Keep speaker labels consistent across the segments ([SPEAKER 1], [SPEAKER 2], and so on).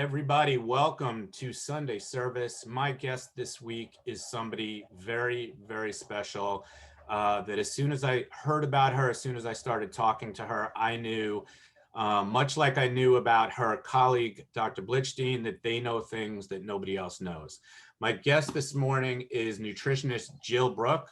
[SPEAKER 1] Everybody, welcome to Sunday service. My guest this week is somebody very, very special that as soon as I heard about her, as soon as I started talking to her, I knew, much like I knew about her colleague, Dr. Blichstein, that they know things that nobody else knows. My guest this morning is nutritionist Jill Brook.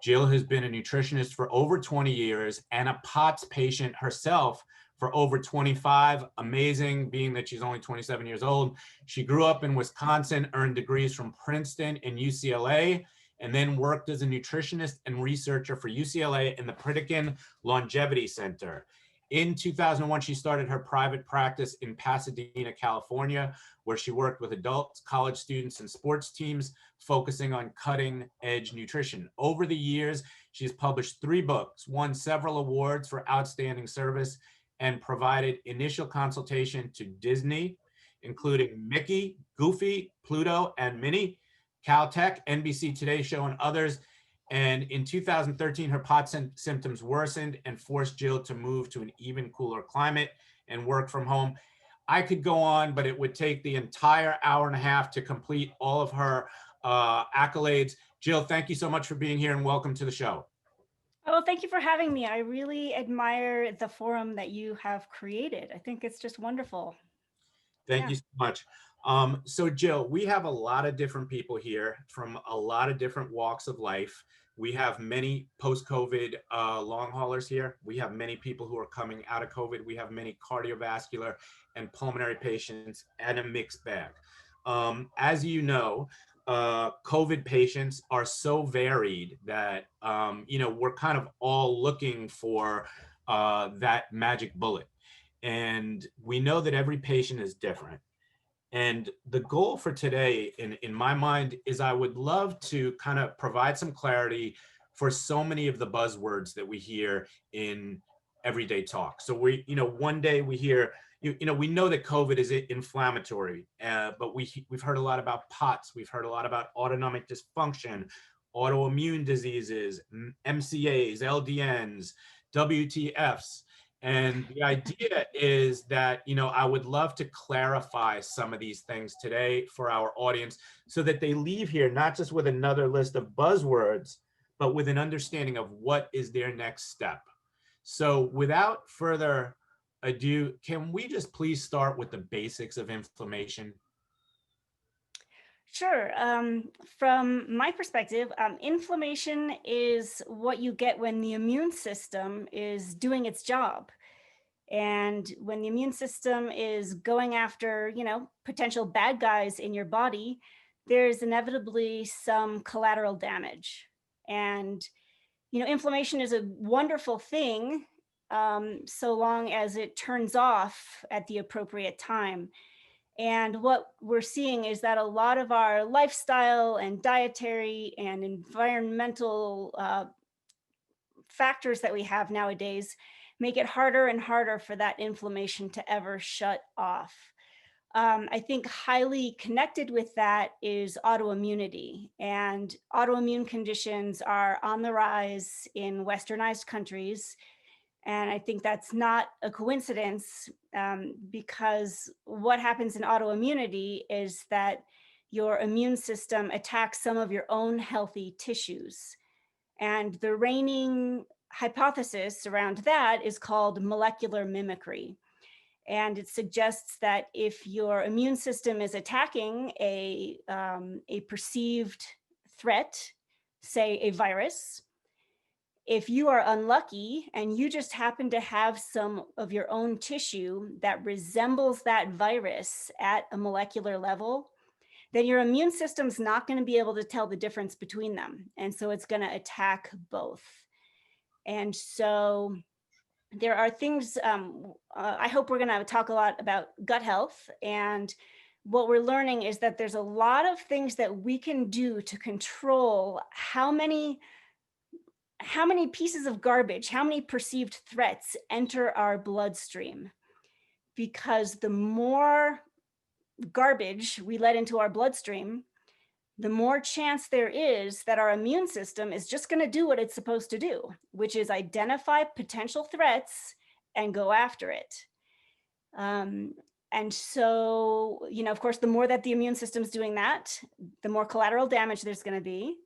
[SPEAKER 1] Jill has been a nutritionist for over 20 years and a POTS patient herself for over 25. Amazing, being that she's only 27 years old. She grew up in Wisconsin, earned degrees from Princeton and UCLA, and then worked as a nutritionist and researcher for UCLA and the Pritikin Longevity Center. In 2001, she started her private practice in Pasadena, California, where she worked with adults, college students, and sports teams, focusing on cutting-edge nutrition. Over the years, she's published 3 books, won several awards for outstanding service, and provided initial consultation to Disney, including Mickey, Goofy, Pluto, and Minnie, Caltech, NBC Today Show, and others. And in 2013, her POTS symptoms worsened and forced Jill to move to an even cooler climate and work from home. I could go on, but it would take the entire hour and a half to complete all of her accolades. Jill, thank you so much for being here and welcome to the show.
[SPEAKER 2] Oh, thank you for having me. I really admire the forum that you have created. I think it's just wonderful.
[SPEAKER 1] Thank you so much. So Jill, we have a lot of different people here from a lot of different walks of life. We have many post-COVID long haulers here. We have many people who are coming out of COVID. We have many cardiovascular and pulmonary patients and a mixed bag. As you know, COVID patients are so varied that, we're kind of all looking for that magic bullet. And we know that every patient is different. And the goal for today, in my mind, is I would love to kind of provide some clarity for so many of the buzzwords that we hear in everyday talk. So one day we hear, we know that COVID is inflammatory, but we've heard a lot about POTS. We've heard a lot about autonomic dysfunction, autoimmune diseases, MCAs, LDNs, WTFs. And the idea is that, I would love to clarify some of these things today for our audience so that they leave here not just with another list of buzzwords, but with an understanding of what is their next step. So without further ado, can we just please start with the basics of inflammation?
[SPEAKER 2] Sure. From my perspective, inflammation is what you get when the immune system is doing its job. And when the immune system is going after, potential bad guys in your body, there's inevitably some collateral damage. And, inflammation is a wonderful thing so long as it turns off at the appropriate time. And what we're seeing is that a lot of our lifestyle and dietary and environmental factors that we have nowadays make it harder and harder for that inflammation to ever shut off. I think highly connected with that is autoimmunity, and autoimmune conditions are on the rise in westernized countries. And I think that's not a coincidence because what happens in autoimmunity is that your immune system attacks some of your own healthy tissues. And the reigning hypothesis around that is called molecular mimicry. And it suggests that if your immune system is attacking a perceived threat, say a virus, if you are unlucky and you just happen to have some of your own tissue that resembles that virus at a molecular level, then your immune system's not going to be able to tell the difference between them. And so it's going to attack both. And so there are things, I hope we're going to talk a lot about gut health. And what we're learning is that there's a lot of things that we can do to control how many pieces of garbage, how many perceived threats enter our bloodstream. Because the more garbage we let into our bloodstream, the more chance there is that our immune system is just going to do what it's supposed to do, which is identify potential threats and go after it. And so, of course, the more that the immune system's doing that, the more collateral damage there's going to be,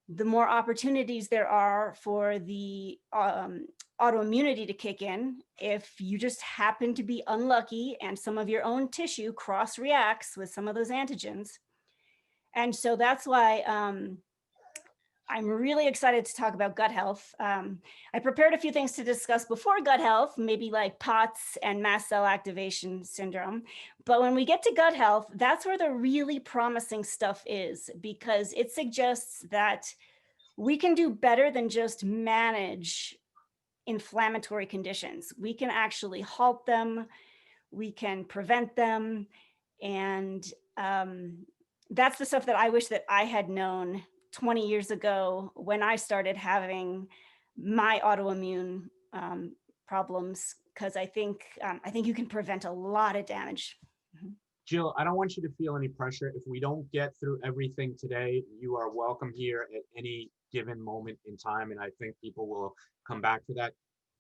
[SPEAKER 2] the more opportunities there are for the autoimmunity to kick in if you just happen to be unlucky and some of your own tissue cross reacts with some of those antigens. And so that's why I'm really excited to talk about gut health. I prepared a few things to discuss before gut health, maybe like POTS and mast cell activation syndrome. But when we get to gut health, that's where the really promising stuff is, because it suggests that we can do better than just manage inflammatory conditions. We can actually halt them, we can prevent them. And that's the stuff that I wish that I had known 20 years ago when I started having my autoimmune problems, because I think you can prevent a lot of damage.
[SPEAKER 1] Jill, I don't want you to feel any pressure. If we don't get through everything today, you are welcome here at any given moment in time, and I think people will come back to that.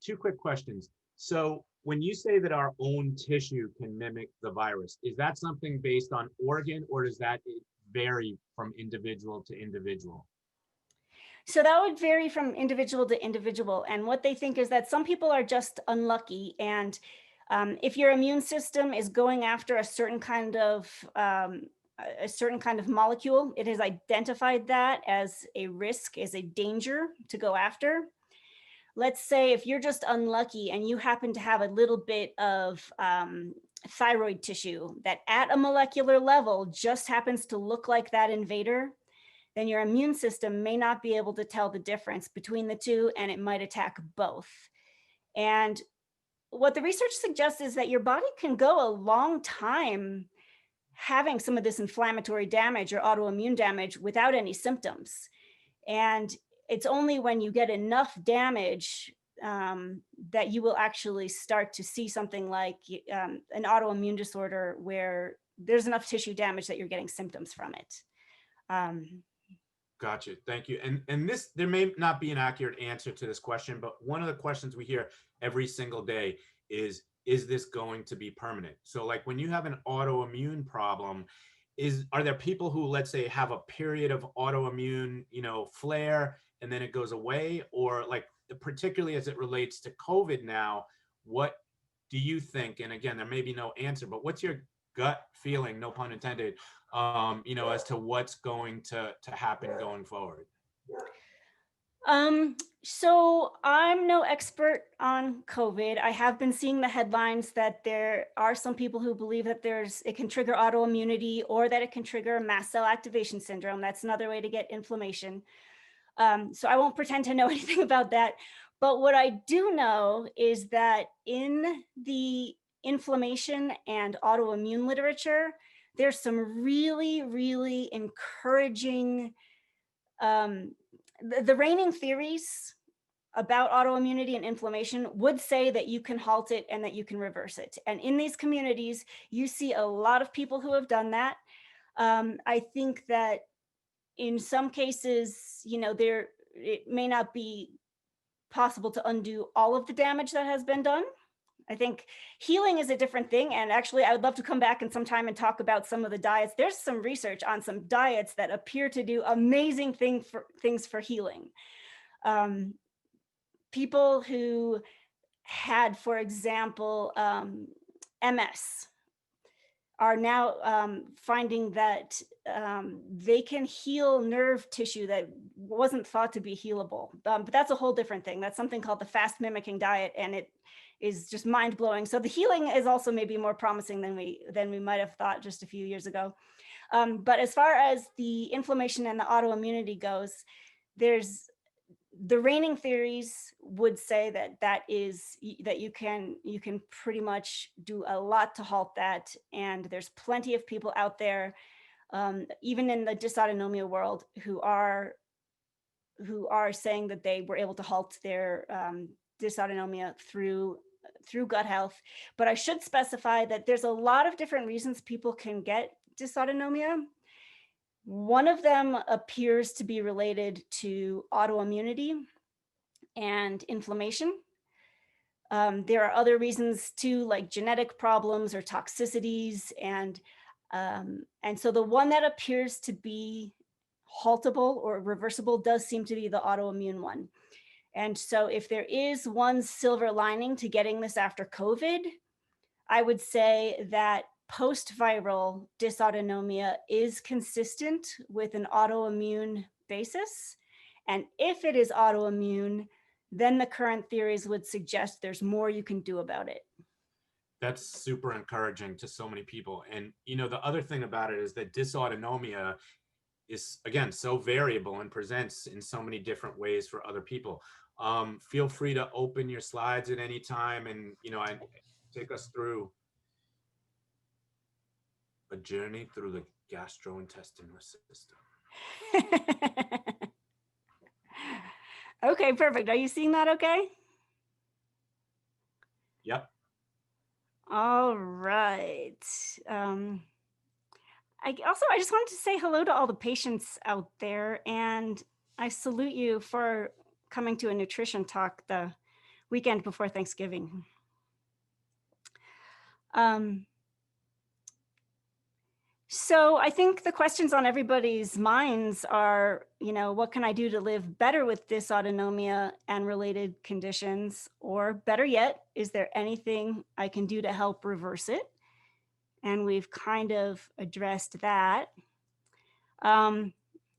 [SPEAKER 1] Two quick questions. So when you say that our own tissue can mimic the virus, is that something based on organ, or does that vary from individual to individual?
[SPEAKER 2] So that would vary from individual to individual. And what they think is that some people are just unlucky. And if your immune system is going after a certain kind of molecule, it has identified that as a risk, as a danger to go after. Let's say if you're just unlucky and you happen to have a little bit of thyroid tissue that at a molecular level just happens to look like that invader, then your immune system may not be able to tell the difference between the two, and it might attack both. And what the research suggests is that your body can go a long time having some of this inflammatory damage or autoimmune damage without any symptoms. And it's only when you get enough damage that you will actually start to see something like an autoimmune disorder where there's enough tissue damage that you're getting symptoms from it.
[SPEAKER 1] Gotcha. Thank you. And this, there may not be an accurate answer to this question, but one of the questions we hear every single day is this going to be permanent? So like when you have an autoimmune problem, are there people who, let's say, have a period of autoimmune, flare, and then it goes away? Or like, particularly as it relates to COVID now, what do you think? And again, there may be no answer, but what's your gut feeling, no pun intended, as to what's going to happen going forward?
[SPEAKER 2] So I'm no expert on COVID. I have been seeing the headlines that there are some people who believe that it can trigger autoimmunity, or that it can trigger mast cell activation syndrome. That's another way to get inflammation. So I won't pretend to know anything about that. But what I do know is that in the inflammation and autoimmune literature, there's some really, really encouraging, the reigning theories about autoimmunity and inflammation would say that you can halt it and that you can reverse it. And in these communities, you see a lot of people who have done that. I think that in some cases, it may not be possible to undo all of the damage that has been done. I think healing is a different thing. And actually, I would love to come back in some time and talk about some of the diets. There's some research on some diets that appear to do amazing things for healing. People who had, for example, MS are now finding that they can heal nerve tissue that wasn't thought to be healable. But that's a whole different thing. That's something called the fast mimicking diet, and it is just mind-blowing. So the healing is also maybe more promising than we might have thought just a few years ago. But as far as the inflammation and the autoimmunity goes, there's the reigning theories would say that you can pretty much do a lot to halt that. And there's plenty of people out there, even in the dysautonomia world, who are saying that they were able to halt their dysautonomia through gut health. But I should specify that there's a lot of different reasons people can get dysautonomia. One of them appears to be related to autoimmunity and inflammation. There are other reasons too, like genetic problems or toxicities. And so the one that appears to be haltable or reversible does seem to be the autoimmune one. And so if there is one silver lining to getting this after COVID, I would say that post-viral dysautonomia is consistent with an autoimmune basis. And if it is autoimmune, then the current theories would suggest there's more you can do about it.
[SPEAKER 1] That's super encouraging to so many people. And, you know, the other thing about it is that dysautonomia is, again, so variable and presents in so many different ways for other people. Feel free to open your slides at any time and, you know, and take us through a journey through the gastrointestinal system.
[SPEAKER 2] Okay, perfect. Are you seeing that okay?
[SPEAKER 1] Yep.
[SPEAKER 2] All right. I just wanted to say hello to all the patients out there, and I salute you for coming to a nutrition talk the weekend before Thanksgiving. So I think the questions on everybody's minds are, you know, what can I do to live better with dysautonomia and related conditions? Or better yet, is there anything I can do to help reverse it? And we've kind of addressed that. I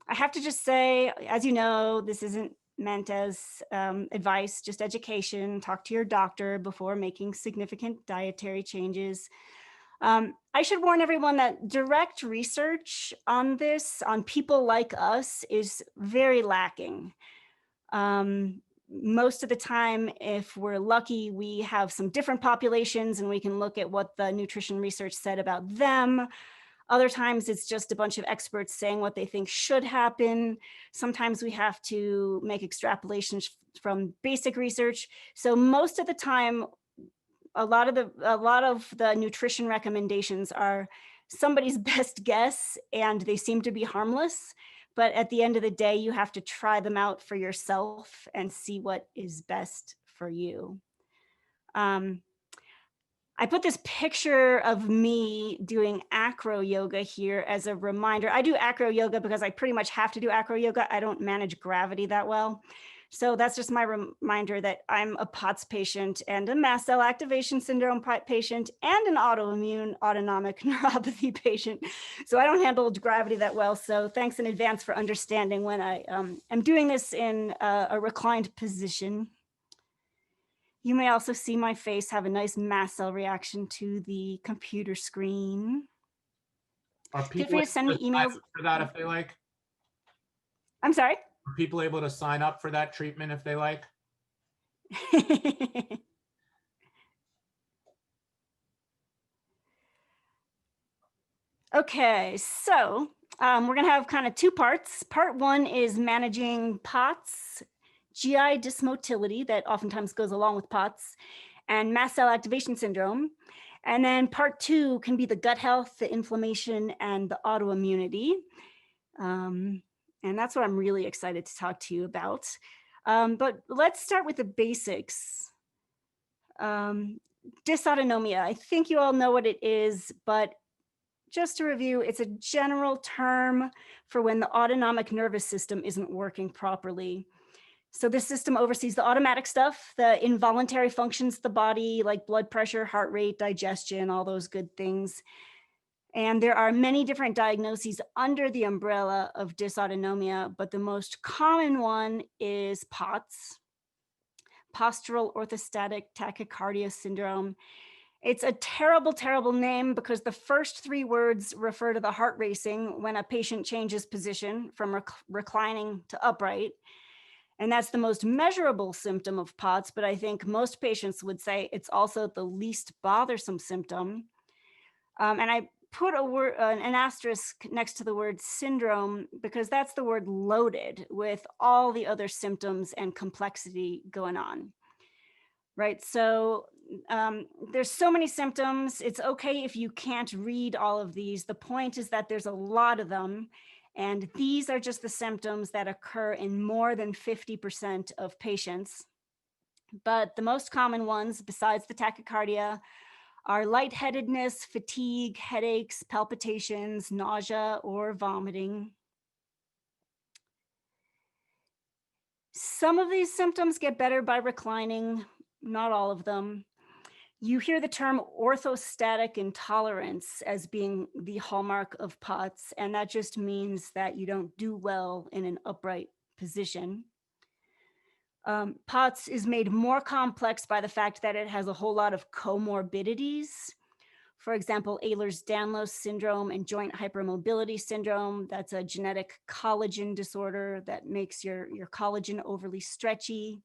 [SPEAKER 2] have to just say, as you know, this isn't meant as advice, just education. Talk to your doctor before making significant dietary changes. I should warn everyone that direct research on this, on people like us, is very lacking. Most of the time, if we're lucky, we have some different populations and we can look at what the nutrition research said about them. Other times it's just a bunch of experts saying what they think should happen. Sometimes we have to make extrapolations from basic research. So most of the time, a lot of the nutrition recommendations are somebody's best guess, and they seem to be harmless. But at the end of the day, you have to try them out for yourself and see what is best for you. I put this picture of me doing acro yoga here as a reminder. I do acro yoga because I pretty much have to do acro yoga. I don't manage gravity that well. So that's just my reminder that I'm a POTS patient and a mast cell activation syndrome patient and an autoimmune autonomic neuropathy patient. So I don't handle gravity that well. So thanks in advance for understanding when I am doing this in a reclined position. You may also see my face have a nice mast cell reaction to the computer screen.
[SPEAKER 1] Are
[SPEAKER 2] Feel
[SPEAKER 1] people
[SPEAKER 2] free to
[SPEAKER 1] able
[SPEAKER 2] send
[SPEAKER 1] to
[SPEAKER 2] me
[SPEAKER 1] sign
[SPEAKER 2] emails.
[SPEAKER 1] up for that if they like?
[SPEAKER 2] I'm sorry.
[SPEAKER 1] Are people able to sign up for that treatment if they like?
[SPEAKER 2] Okay, so we're gonna have kind of two parts. Part one is managing POTS, GI dysmotility that oftentimes goes along with POTS, and mast cell activation syndrome. And then part two can be the gut health, the inflammation, and the autoimmunity. And that's what I'm really excited to talk to you about. But let's start with the basics. Dysautonomia, I think you all know what it is, but just to review, it's a general term for when the autonomic nervous system isn't working properly. So this system oversees the automatic stuff, the involuntary functions of the body, like blood pressure, heart rate, digestion, all those good things. And there are many different diagnoses under the umbrella of dysautonomia, but the most common one is POTS, Postural Orthostatic Tachycardia Syndrome. It's a terrible, terrible name because the first three words refer to the heart racing when a patient changes position from reclining to upright. And that's the most measurable symptom of POTS, but I think most patients would say it's also the least bothersome symptom. And I put an asterisk next to the word syndrome because that's the word loaded with all the other symptoms and complexity going on. Right, so there's so many symptoms. It's okay if you can't read all of these. The point is that there's a lot of them, and these are just the symptoms that occur in more than 50% of patients. But the most common ones, besides the tachycardia, are lightheadedness, fatigue, headaches, palpitations, nausea, or vomiting. Some of these symptoms get better by reclining, not all of them. You hear the term orthostatic intolerance as being the hallmark of POTS, and that just means that you don't do well in an upright position. POTS is made more complex by the fact that it has a whole lot of comorbidities. For example, Ehlers-Danlos syndrome and joint hypermobility syndrome. That's a genetic collagen disorder that makes your collagen overly stretchy.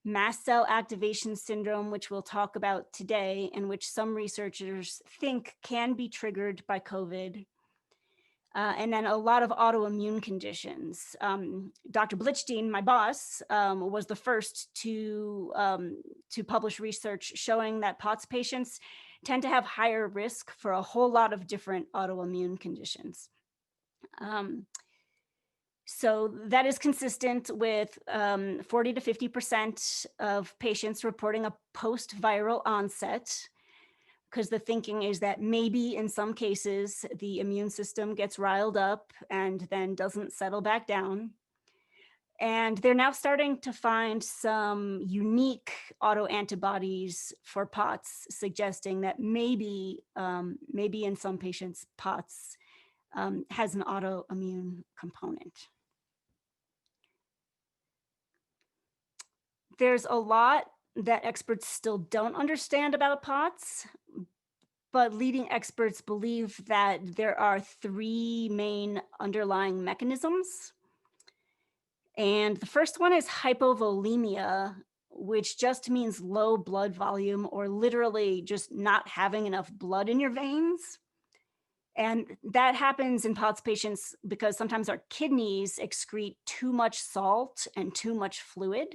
[SPEAKER 2] Mast cell activation syndrome, which we'll talk about today, and which some researchers think can be triggered by COVID. And then a lot of autoimmune conditions. Dr. Blichstein, my boss, was the first to publish research showing that POTS patients tend to have higher risk for a whole lot of different autoimmune conditions. So that is consistent with 40 to 50% of patients reporting a post-viral onset, because the thinking is that maybe in some cases the immune system gets riled up and then doesn't settle back down. And they're now starting to find some unique autoantibodies for POTS, suggesting that maybe in some patients POTS has an autoimmune component. There's a lot that experts still don't understand about POTS, but leading experts believe that there are three main underlying mechanisms. And the first one is hypovolemia, which just means low blood volume, or literally just not having enough blood in your veins. And that happens in POTS patients because sometimes our kidneys excrete too much salt and too much fluid.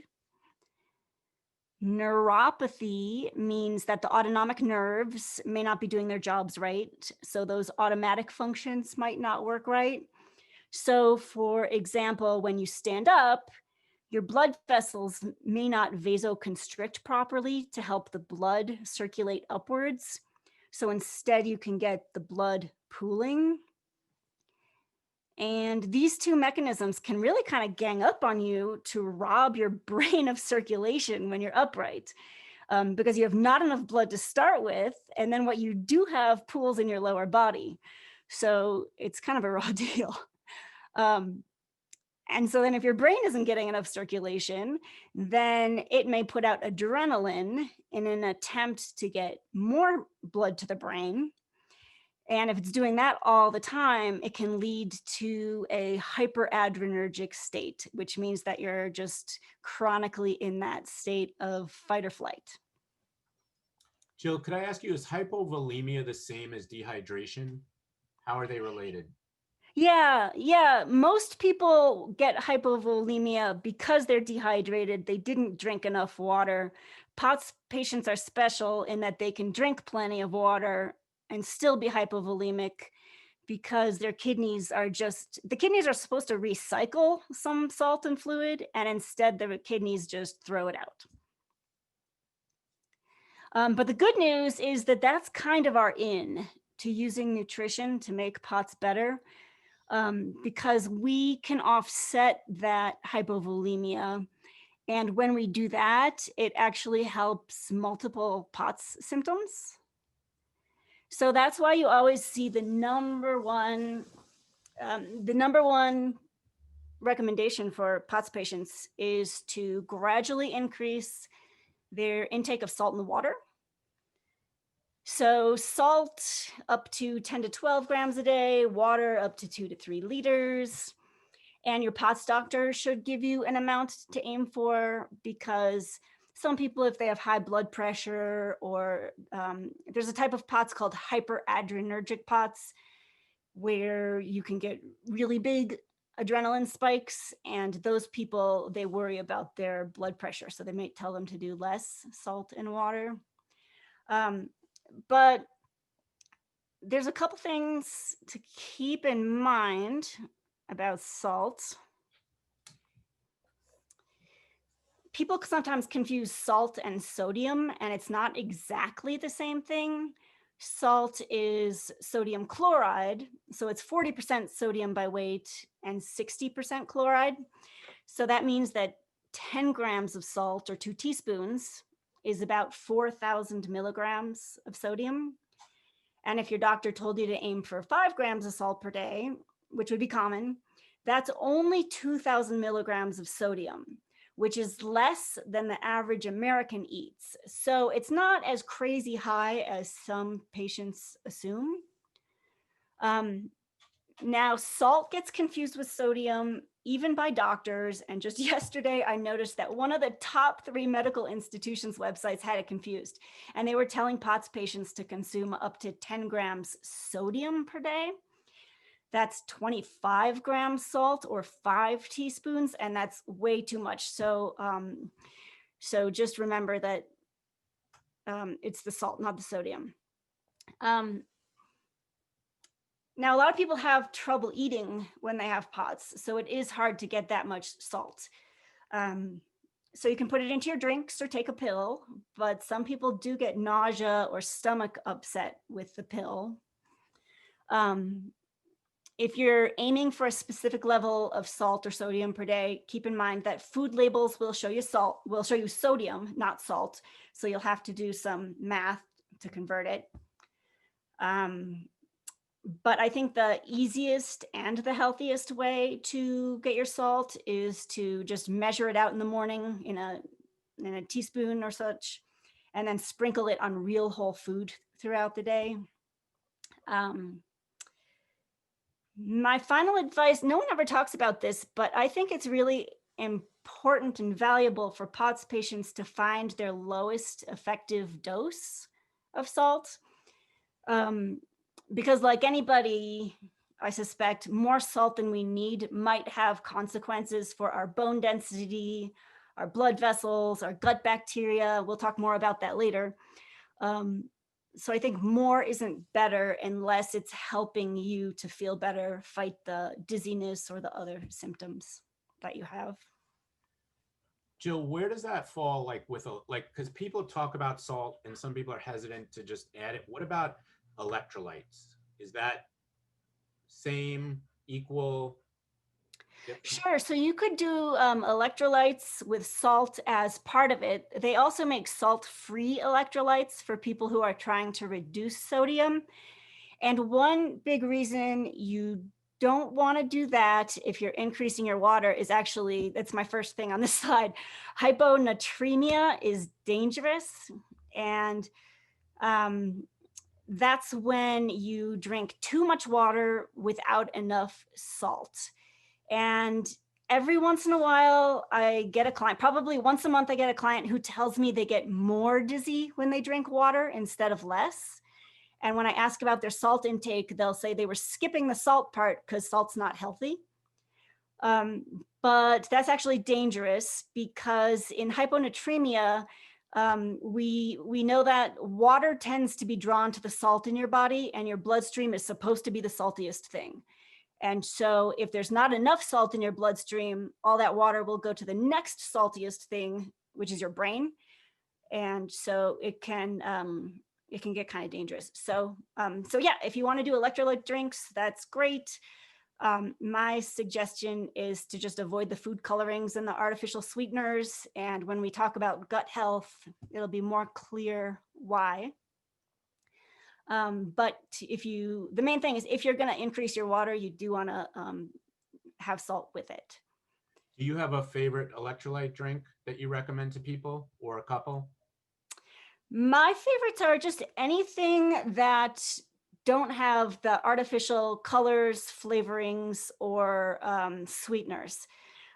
[SPEAKER 2] Neuropathy means that the autonomic nerves may not be doing their jobs right. So those automatic functions might not work right. So for example, when you stand up, your blood vessels may not vasoconstrict properly to help the blood circulate upwards. So instead you can get the blood pooling. And these two mechanisms can really kind of gang up on you to rob your brain of circulation when you're upright, because you have not enough blood to start with. And then what you do have pools in your lower body. So it's kind of a raw deal. And so then if your brain isn't getting enough circulation, then it may put out adrenaline in an attempt to get more blood to the brain. And if it's doing that all the time, it can lead to a hyperadrenergic state, which means that you're just chronically in that state of fight or flight.
[SPEAKER 1] Jill, could I ask you, is hypovolemia the same as dehydration? How are they related?
[SPEAKER 2] Yeah. Most people get hypovolemia because they're dehydrated. They didn't drink enough water. POTS patients are special in that they can drink plenty of water and still be hypovolemic, because their kidneys are the kidneys are supposed to recycle some salt and fluid, and instead the kidneys just throw it out. But the good news is that that's kind of our in to using nutrition to make POTS better. Because we can offset that hypovolemia. And when we do that, it actually helps multiple POTS symptoms. So that's why you always see the number one recommendation for POTS patients is to gradually increase their intake of salt in the water. So salt up to 10 to 12 grams a day, water up to 2 to 3 liters. And your POTS doctor should give you an amount to aim for, because some people, if they have high blood pressure, or there's a type of POTS called hyperadrenergic POTS, where you can get really big adrenaline spikes, and those people, they worry about their blood pressure. So they may tell them to do less salt and water. But there's a couple things to keep in mind about salt. People sometimes confuse salt and sodium, and it's not exactly the same thing. Salt is sodium chloride, so it's 40% sodium by weight and 60% chloride. So that means that 10 grams of salt, or 2 teaspoons, is about 4,000 milligrams of sodium. And if your doctor told you to aim for 5 grams of salt per day, which would be common, that's only 2,000 milligrams of sodium, which is less than the average American eats. So it's not as crazy high as some patients assume. Now, salt gets confused with sodium, even by doctors. And just yesterday, I noticed that one of the top 3 medical institutions' websites had it confused. And they were telling POTS patients to consume up to 10 grams sodium per day. That's 25 grams salt, or 5 teaspoons, and that's way too much. So, so just remember that it's the salt, not the sodium. Now, a lot of people have trouble eating when they have POTS, so it is hard to get that much salt. So you can put it into your drinks or take a pill, but some people do get nausea or stomach upset with the pill. If you're aiming for a specific level of salt or sodium per day, keep in mind that food labels will show you sodium, not salt. So you'll have to do some math to convert it. But I think the easiest and the healthiest way to get your salt is to just measure it out in the morning in a teaspoon or such, and then sprinkle it on real whole food throughout the day. My final advice, no one ever talks about this, but I think it's really important and valuable for POTS patients to find their lowest effective dose of salt. Because like anybody, I suspect more salt than we need might have consequences for our bone density, our blood vessels, our gut bacteria. We'll talk more about that later. So I think more isn't better unless it's helping you to feel better, fight the dizziness or the other symptoms that you have.
[SPEAKER 1] Jill, where does that fall, like because people talk about salt and some people are hesitant to just add it. What about electrolytes? Is that same, equal, different?
[SPEAKER 2] Sure. So you could do electrolytes with salt as part of it. They also make salt-free electrolytes for people who are trying to reduce sodium. And one big reason you don't want to do that if you're increasing your water is actually, that's my first thing on this slide, hyponatremia is dangerous. And that's when you drink too much water without enough salt. And every once in a while, I get a client, probably once a month, I get a client who tells me they get more dizzy when they drink water instead of less. And when I ask about their salt intake, they'll say they were skipping the salt part because salt's not healthy. But that's actually dangerous because in hyponatremia, we know that water tends to be drawn to the salt in your body, and your bloodstream is supposed to be the saltiest thing. And so if there's not enough salt in your bloodstream, all that water will go to the next saltiest thing, which is your brain. And so it can get kind of dangerous. So yeah, if you want to do electrolyte drinks, that's great. My suggestion is to just avoid the food colorings and the artificial sweeteners. And when we talk about gut health, it'll be more clear why. But the main thing is if you're going to increase your water, you do want to have salt with it.
[SPEAKER 1] Do you have a favorite electrolyte drink that you recommend to people, or a couple?
[SPEAKER 2] My favorites are just anything that don't have the artificial colors, flavorings, or sweeteners.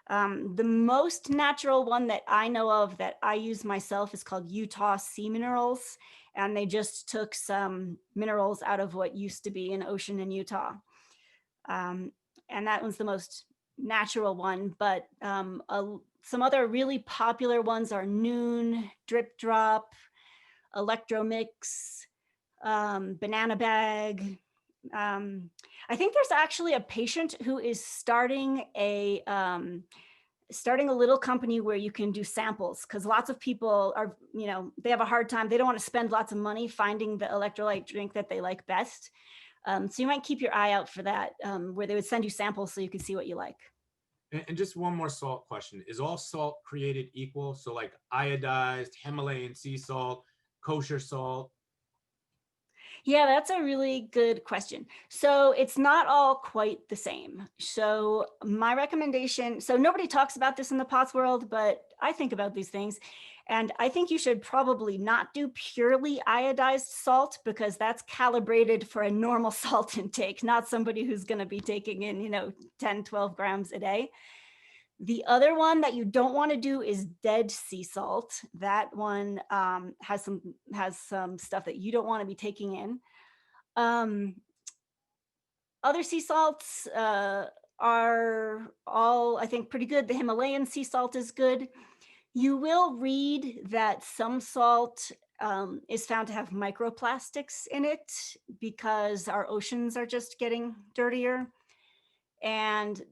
[SPEAKER 2] The most natural one that I know of that I use myself is called Utah Sea Minerals. And they just took some minerals out of what used to be an ocean in Utah. And that one's the most natural one, but some other really popular ones are Noon, Drip Drop, Electromix, Banana Bag. I think there's actually a patient who is starting a starting a little company where you can do samples, because lots of people are, they have a hard time. They don't want to spend lots of money finding the electrolyte drink that they like best. So you might keep your eye out for that, where they would send you samples so you could see what you like.
[SPEAKER 1] And just one more salt question. Is all salt created equal? So like iodized, Himalayan sea salt, kosher salt?
[SPEAKER 2] Yeah, that's a really good question. So it's not all quite the same. So my recommendation, so nobody talks about this in the POTS world, but I think about these things. And I think you should probably not do purely iodized salt, because that's calibrated for a normal salt intake, not somebody who's going to be taking in, 10, 12 grams a day. The other one that you don't want to do is dead sea salt. That one has some stuff that you don't want to be taking in. Other sea salts are all, I think, pretty good. The Himalayan sea salt is good. You will read that some salt is found to have microplastics in it because our oceans are just getting dirtier. And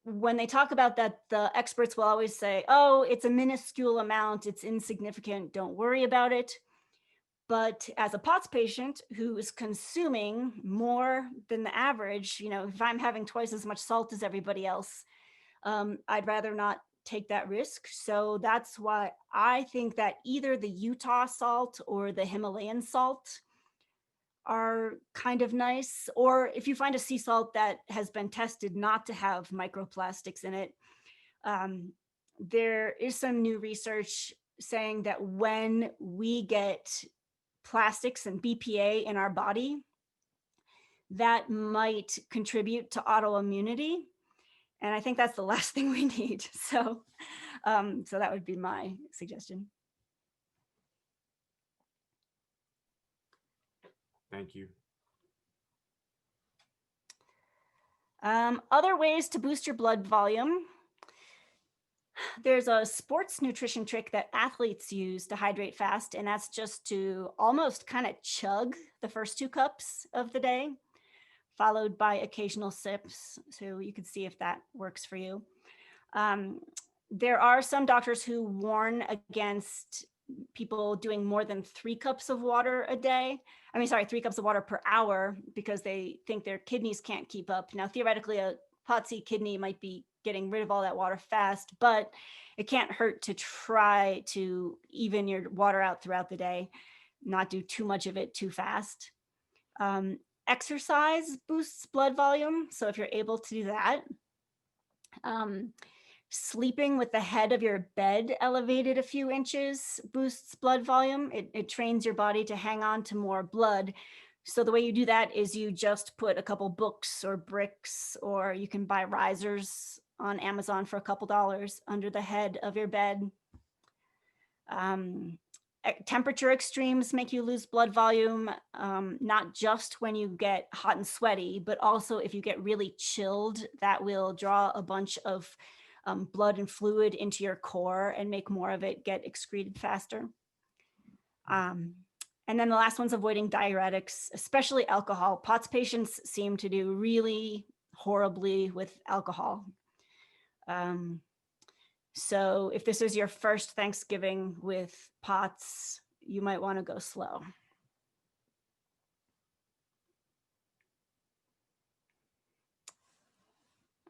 [SPEAKER 2] when they talk about that, the experts will always say, oh, it's a minuscule amount, it's insignificant, don't worry about it. But as a POTS patient who is consuming more than the average, if I'm having twice as much salt as everybody else, I'd rather not take that risk. So that's why I think that either the Utah salt or the Himalayan salt are kind of nice. Or if you find a sea salt that has been tested not to have microplastics in it, there is some new research saying that when we get plastics and BPA in our body, that might contribute to autoimmunity. And I think that's the last thing we need. So that would be my suggestion.
[SPEAKER 1] Thank you.
[SPEAKER 2] Other ways to boost your blood volume. There's a sports nutrition trick that athletes use to hydrate fast, and that's just to almost kind of chug the first 2 cups of the day, followed by occasional sips. So you can see if that works for you. There are some doctors who warn against people doing more than 3 cups of water a day. 3 cups of water per hour, because they think their kidneys can't keep up. Now, theoretically, a POTS kidney might be getting rid of all that water fast, but it can't hurt to try to even your water out throughout the day, not do too much of it too fast. Exercise boosts blood volume. So if you're able to do that, sleeping with the head of your bed elevated a few inches boosts blood volume. It trains your body to hang on to more blood. So the way you do that is you just put a couple books or bricks, or you can buy risers on Amazon for a couple dollars under the head of your bed. Temperature extremes make you lose blood volume, not just when you get hot and sweaty, but also if you get really chilled. That will draw a bunch of blood and fluid into your core and make more of it get excreted faster. And then the last one's avoiding diuretics, especially alcohol. POTS patients seem to do really horribly with alcohol. So if this is your first Thanksgiving with POTS, you might want to go slow.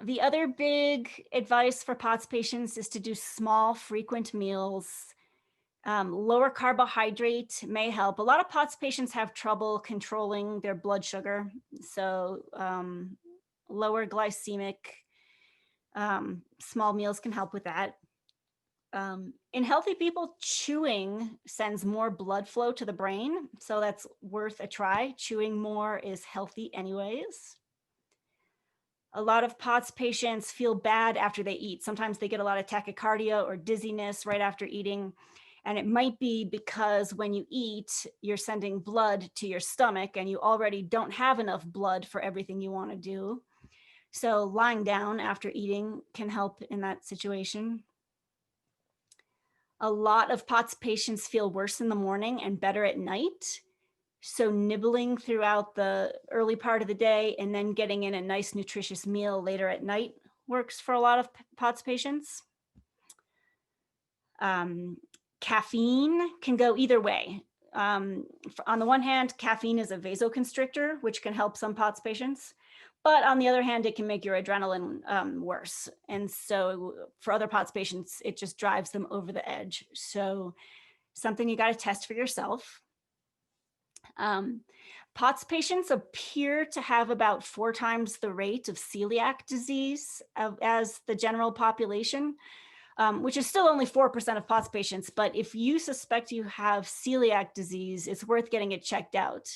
[SPEAKER 2] The other big advice for POTS patients is to do small, frequent meals. Lower carbohydrate may help. A lot of POTS patients have trouble controlling their blood sugar. So lower glycemic small meals can help with that. In healthy people, chewing sends more blood flow to the brain. So that's worth a try. Chewing more is healthy anyways. A lot of POTS patients feel bad after they eat. Sometimes they get a lot of tachycardia or dizziness right after eating. And it might be because when you eat, you're sending blood to your stomach and you already don't have enough blood for everything you want to do. So lying down after eating can help in that situation. A lot of POTS patients feel worse in the morning and better at night. So nibbling throughout the early part of the day and then getting in a nice nutritious meal later at night works for a lot of POTS patients. Caffeine can go either way. On the one hand, caffeine is a vasoconstrictor, which can help some POTS patients. But on the other hand, it can make your adrenaline worse. And so for other POTS patients, it just drives them over the edge. So something you got to test for yourself. POTS patients appear to have about 4 times the rate of celiac disease as the general population, which is still only 4% of POTS patients. But if you suspect you have celiac disease, it's worth getting it checked out.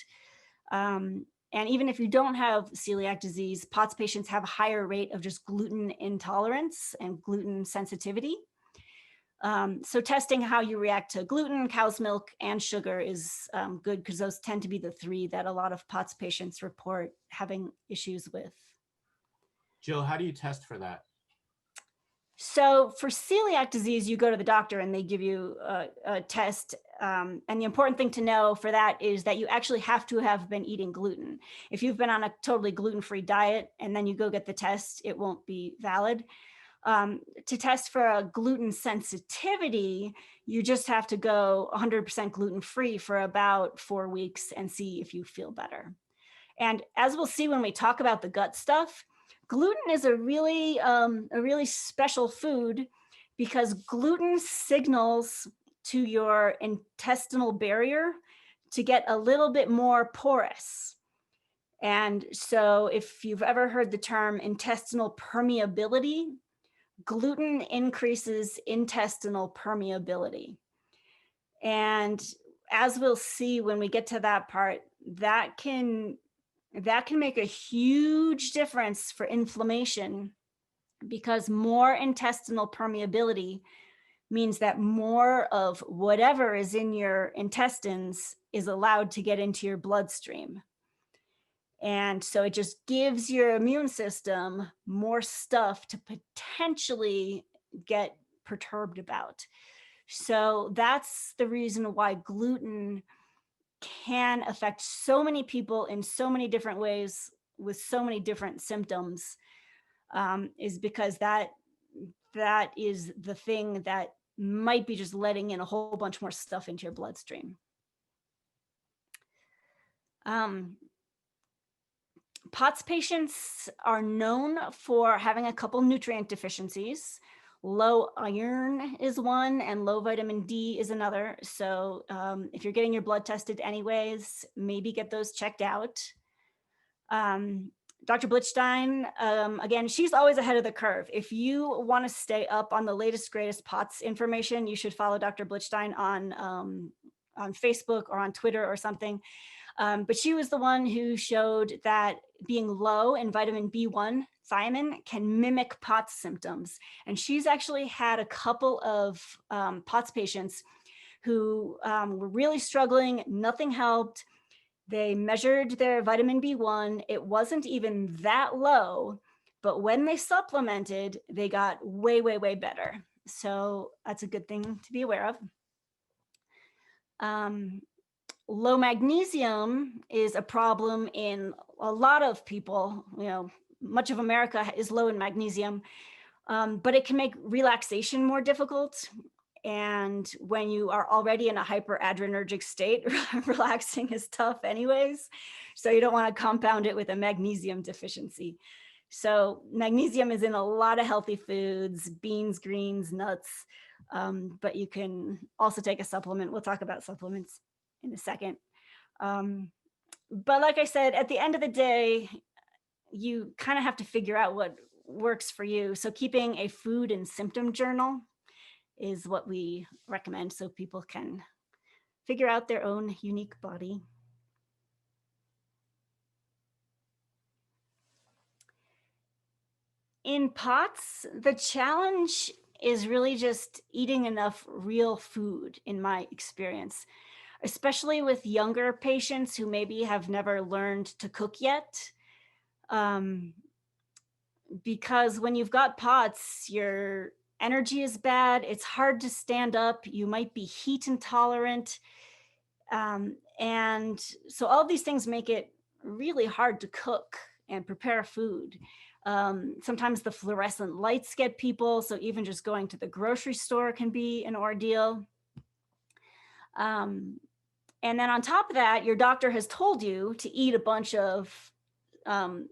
[SPEAKER 2] And even if you don't have celiac disease, POTS patients have a higher rate of just gluten intolerance and gluten sensitivity. So testing how you react to gluten, cow's milk, and sugar is good, because those tend to be the 3 that a lot of POTS patients report having issues with.
[SPEAKER 1] Jill, how do you test for that?
[SPEAKER 2] So for celiac disease, you go to the doctor and they give you a test. And the important thing to know for that is that you actually have to have been eating gluten. If you've been on a totally gluten-free diet and then you go get the test, it won't be valid. To test for a gluten sensitivity, you just have to go 100% gluten-free for about 4 weeks and see if you feel better. And as we'll see when we talk about the gut stuff, gluten is a really special food, because gluten signals to your intestinal barrier to get a little bit more porous. And so if you've ever heard the term intestinal permeability, gluten increases intestinal permeability. And as we'll see when we get to that part, that can make a huge difference for inflammation, because more intestinal permeability means that more of whatever is in your intestines is allowed to get into your bloodstream. And so it just gives your immune system more stuff to potentially get perturbed about. So that's the reason why gluten can affect so many people in so many different ways with so many different symptoms, is because that is the thing that might be just letting in a whole bunch more stuff into your bloodstream. POTS patients are known for having a couple nutrient deficiencies. Low iron is one, and low vitamin D is another. So if you're getting your blood tested anyways, maybe get those checked out. Dr. Blitzstein, again, she's always ahead of the curve. If you want to stay up on the latest, greatest POTS information, you should follow Dr. Blitzstein on Facebook or on Twitter or something. But she was the one who showed that being low in vitamin B1, thiamine, can mimic POTS symptoms. And she's actually had a couple of POTS patients who were really struggling. Nothing helped. They measured their vitamin B1. It wasn't even that low, but when they supplemented, they got way, way, way better. So that's a good thing to be aware of. Low magnesium is a problem in a lot of people. You know, much of America is low in magnesium, but it can make relaxation more difficult. And when you are already in a hyperadrenergic state, relaxing is tough anyways. So you don't want to compound it with a magnesium deficiency. So magnesium is in a lot of healthy foods, beans, greens, nuts, but you can also take a supplement. We'll talk about supplements in a second. But like I said, at the end of the day, you kind of have to figure out what works for you. So keeping a food and symptom journal is what we recommend, so people can figure out their own unique body. In POTS, the challenge is really just eating enough real food, in my experience, especially with younger patients who maybe have never learned to cook yet. Because when you've got POTS, your energy is bad. It's hard to stand up. You might be heat intolerant. And so all these things make it really hard to cook. and prepare food. Sometimes the fluorescent lights get people, so even just going to the grocery store can be an ordeal. And then on top of that, your doctor has told you to eat a bunch of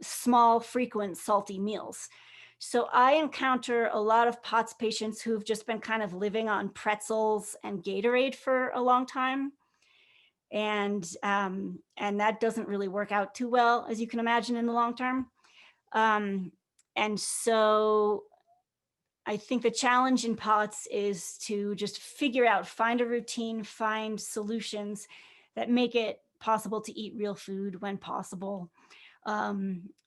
[SPEAKER 2] small, frequent, salty meals. So I encounter a lot of POTS patients who've just been kind of living on pretzels and Gatorade for a long time. And that doesn't really work out too well, as you can imagine, in the long term. And so I think the challenge in POTS is to just figure out, find a routine, find solutions that make it possible to eat real food when possible.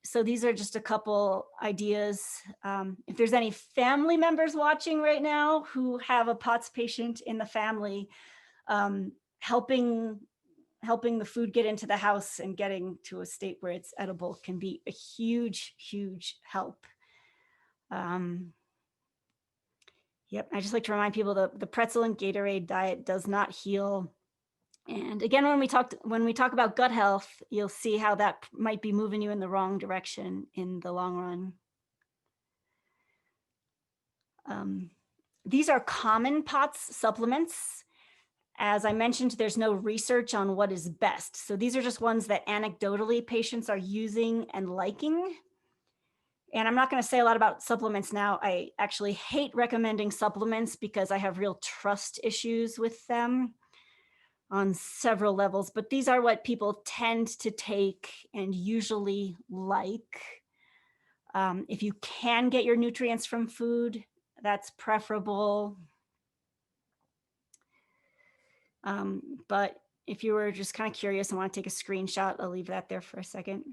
[SPEAKER 2] So these are just a couple ideas. If there's any family members watching right now who have a POTS patient in the family, helping the food get into the house and getting to a state where it's edible can be a huge, huge help. Yep, I just like to remind people the pretzel and Gatorade diet does not heal. And again, when we talk about gut health, you'll see how that might be moving you in the wrong direction in the long run. These are common POTS supplements. As I mentioned, there's no research on what is best. So these are just ones that anecdotally patients are using and liking. And I'm not going to say a lot about supplements now. I actually hate recommending supplements because I have real trust issues with them on several levels, but these are what people tend to take and usually like. If you can get your nutrients from food, that's preferable. But if you were just kind of curious and want to take a screenshot, I'll leave that there for a second.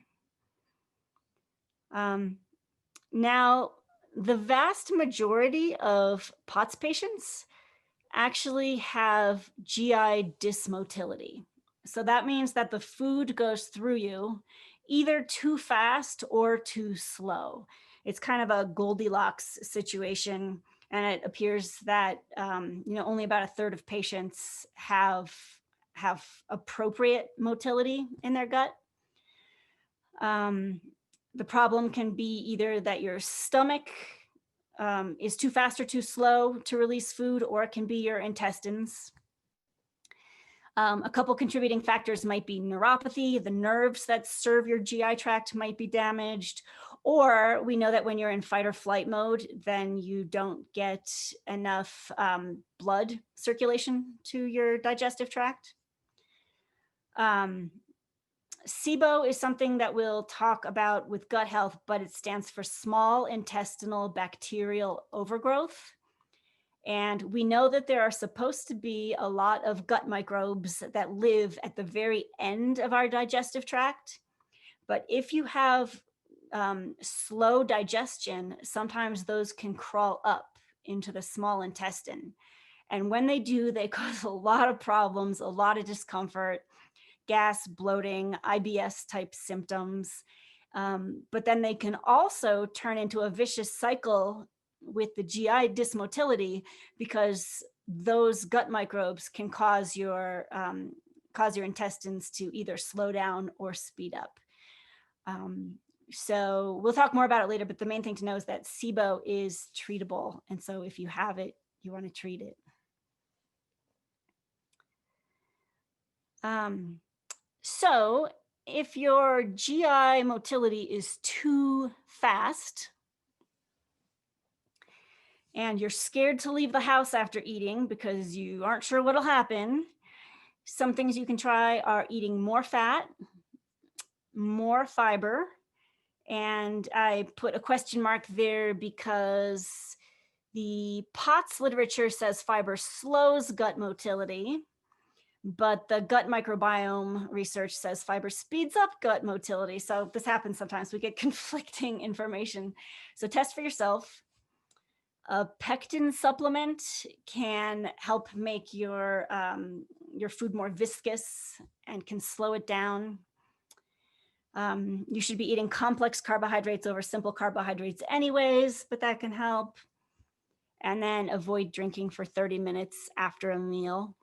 [SPEAKER 2] Now, the vast majority of POTS patients actually have GI dysmotility. So that means that the food goes through you either too fast or too slow. It's kind of a Goldilocks situation. And it appears that only about a third of patients have appropriate motility in their gut. The problem can be either that your stomach is too fast or too slow to release food, or it can be your intestines. A couple contributing factors might be neuropathy. The nerves that serve your GI tract might be damaged, or we know that when you're in fight or flight mode, then you don't get enough blood circulation to your digestive tract. SIBO is something that we'll talk about with gut health, but it stands for small intestinal bacterial overgrowth. And we know that there are supposed to be a lot of gut microbes that live at the very end of our digestive tract. But if you have slow digestion, sometimes those can crawl up into the small intestine. And when they do, they cause a lot of problems, a lot of discomfort, gas, bloating, IBS type symptoms. But then they can also turn into a vicious cycle with the GI dysmotility, because those gut microbes can cause your intestines to either slow down or speed up. So we'll talk more about it later, but the main thing to know is that SIBO is treatable. And so if you have it, you want to treat it. So if your GI motility is too fast and you're scared to leave the house after eating because you aren't sure what'll happen, some things you can try are eating more fat, more fiber. And I put a question mark there because the POTS literature says fiber slows gut motility, but the gut microbiome research says fiber speeds up gut motility. So this happens sometimes. We get conflicting information. So test for yourself. A pectin supplement can help make your food more viscous and can slow it down. You should be eating complex carbohydrates over simple carbohydrates anyways, but that can help. And then avoid drinking for 30 minutes after a meal.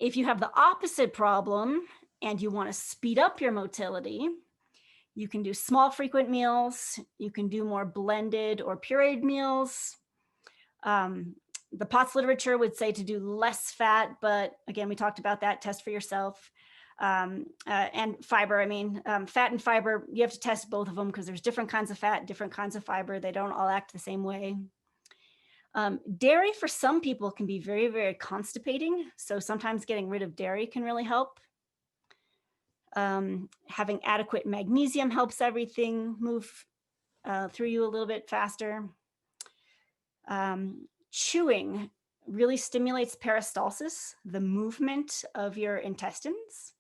[SPEAKER 2] If you have the opposite problem and you want to speed up your motility, you can do small frequent meals. You can do more blended or pureed meals. The POTS literature would say to do less fat, but again, we talked about that, test for yourself. And fiber, fat and fiber, you have to test both of them because there's different kinds of fat, different kinds of fiber. They don't all act the same way. Dairy for some people can be very, very constipating. So sometimes getting rid of dairy can really help. Having adequate magnesium helps everything move through you a little bit faster. Chewing really stimulates peristalsis, the movement of your intestines,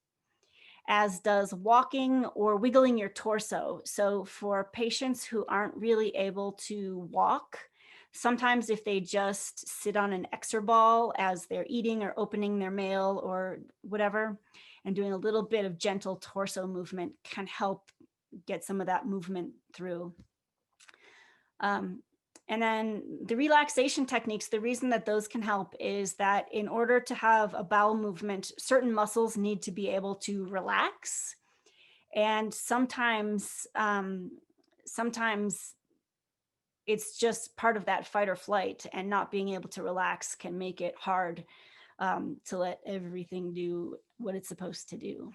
[SPEAKER 2] as does walking or wiggling your torso. So for patients who aren't really able to walk, sometimes if they just sit on an Exerball as they're eating or opening their mail or whatever, and doing a little bit of gentle torso movement can help get some of that movement through. And then the relaxation techniques, the reason that those can help is that in order to have a bowel movement, certain muscles need to be able to relax. And sometimes it's just part of that fight or flight, and not being able to relax can make it hard to let everything do what it's supposed to do.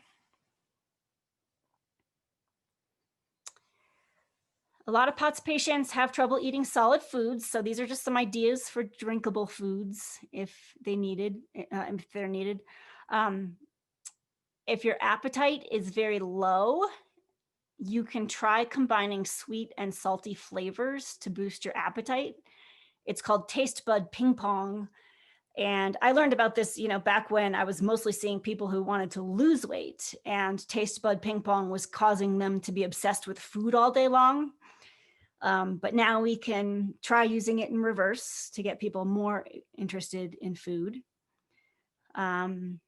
[SPEAKER 2] A lot of POTS patients have trouble eating solid foods. So these are just some ideas for drinkable foods if they're needed. If your appetite is very low, you can try combining sweet and salty flavors to boost your appetite. It's called taste bud ping pong. And I learned about this, back when I was mostly seeing people who wanted to lose weight, and taste bud ping pong was causing them to be obsessed with food all day long. But now we can try using it in reverse to get people more interested in food. And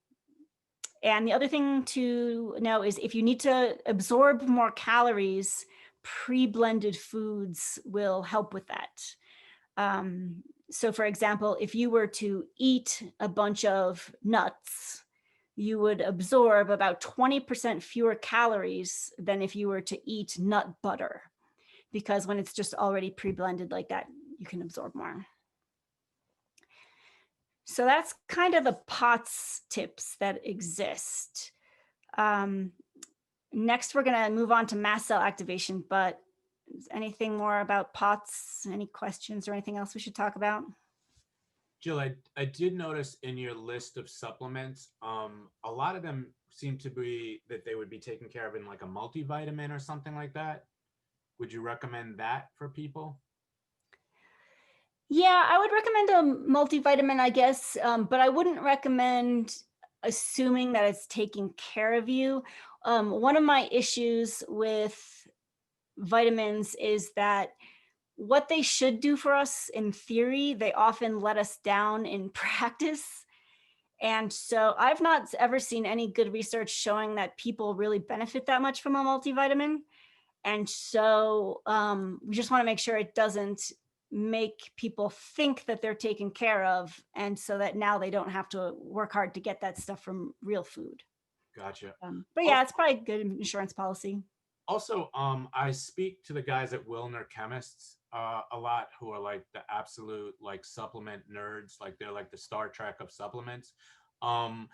[SPEAKER 2] the other thing to know is if you need to absorb more calories, pre-blended foods will help with that. So for example, if you were to eat a bunch of nuts, you would absorb about 20% fewer calories than if you were to eat nut butter, because when it's just already pre-blended like that, you can absorb more. So that's kind of the POTS tips that exist. Next, we're going to move on to mast cell activation, but is anything more about POTS? Any questions or anything else we should talk about?
[SPEAKER 1] Jill, I did notice in your list of supplements, a lot of them seem to be that they would be taken care of in like a multivitamin or something like that. Would you recommend that for people?
[SPEAKER 2] Yeah, I would recommend a multivitamin, I guess, but I wouldn't recommend assuming that it's taking care of you. One of my issues with vitamins is that what they should do for us in theory, they often let us down in practice. And so I've not ever seen any good research showing that people really benefit that much from a multivitamin. And so we just want to make sure it doesn't make people think that they're taken care of, and so that now they don't have to work hard to get that stuff from real food.
[SPEAKER 1] Gotcha.
[SPEAKER 2] But yeah, it's probably a good insurance policy.
[SPEAKER 1] Also, I speak to the guys at Wilner Chemists a lot, who are like the absolute like supplement nerds, like they're like the Star Trek of supplements. And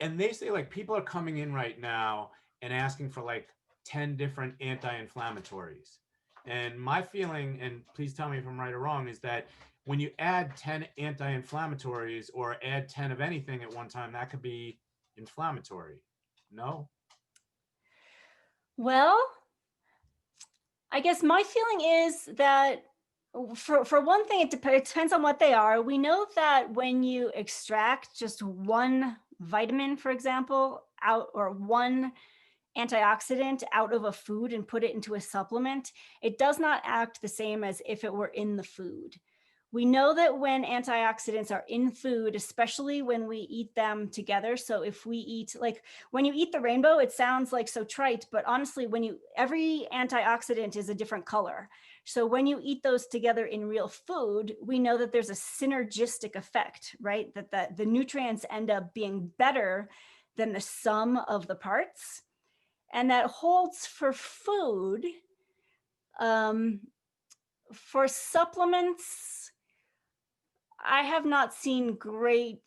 [SPEAKER 1] they say like people are coming in right now and asking for like 10 different anti-inflammatories. And my feeling, and please tell me if I'm right or wrong, is that when you add 10 anti-inflammatories or add 10 of anything at one time, that could be inflammatory. No?
[SPEAKER 2] Well, I guess my feeling is that for one thing, it depends on what they are. We know that when you extract just one vitamin, for example, out, or one antioxidant out of a food and put it into a supplement, it does not act the same as if it were in the food. We know that when antioxidants are in food, especially when we eat them together. So if we eat, like when you eat the rainbow, it sounds like so trite, but honestly, every antioxidant is a different color. So when you eat those together in real food, we know that there's a synergistic effect, right? That the nutrients end up being better than the sum of the parts. And that holds for food. For supplements, I have not seen great,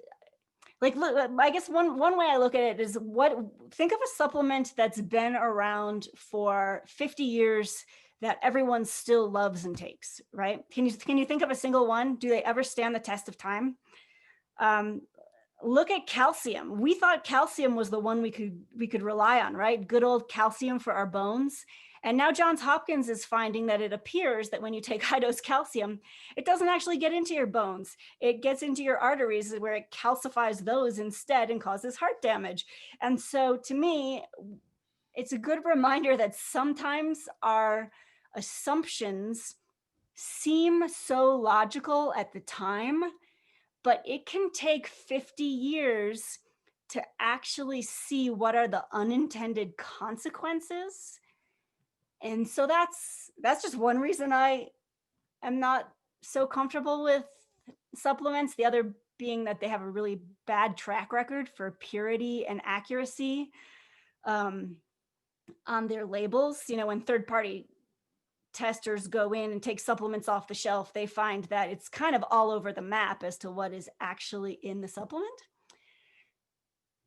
[SPEAKER 2] like, look, I guess one way I look at it is think of a supplement that's been around for 50 years that everyone still loves and takes, right? Can you think of a single one? Do they ever stand the test of time? Look at calcium. We thought calcium was the one we could rely on, right? Good old calcium for our bones. And now Johns Hopkins is finding that it appears that when you take high dose calcium, it doesn't actually get into your bones. It gets into your arteries where it calcifies those instead and causes heart damage. And so to me, it's a good reminder that sometimes our assumptions seem so logical at the time, but it can take 50 years to actually see what are the unintended consequences. And so that's just one reason I am not so comfortable with supplements. The other being that they have a really bad track record for purity and accuracy on their labels. You know, when third-party testers go in and take supplements off the shelf, they find that it's kind of all over the map as to what is actually in the supplement.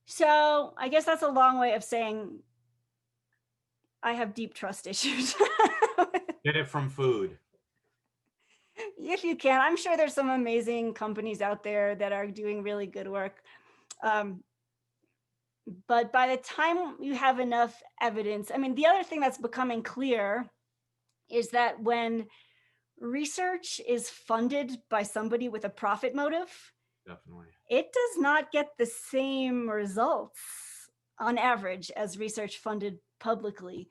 [SPEAKER 2] So I guess that's a long way of saying I have deep trust issues.
[SPEAKER 1] Get it from food.
[SPEAKER 2] If you can. I'm sure there's some amazing companies out there that are doing really good work. But by the time you have enough evidence, I mean, the other thing that's becoming clear is that when research is funded by somebody with a profit motive,
[SPEAKER 1] Definitely.
[SPEAKER 2] it does not get the same results on average as research funded publicly.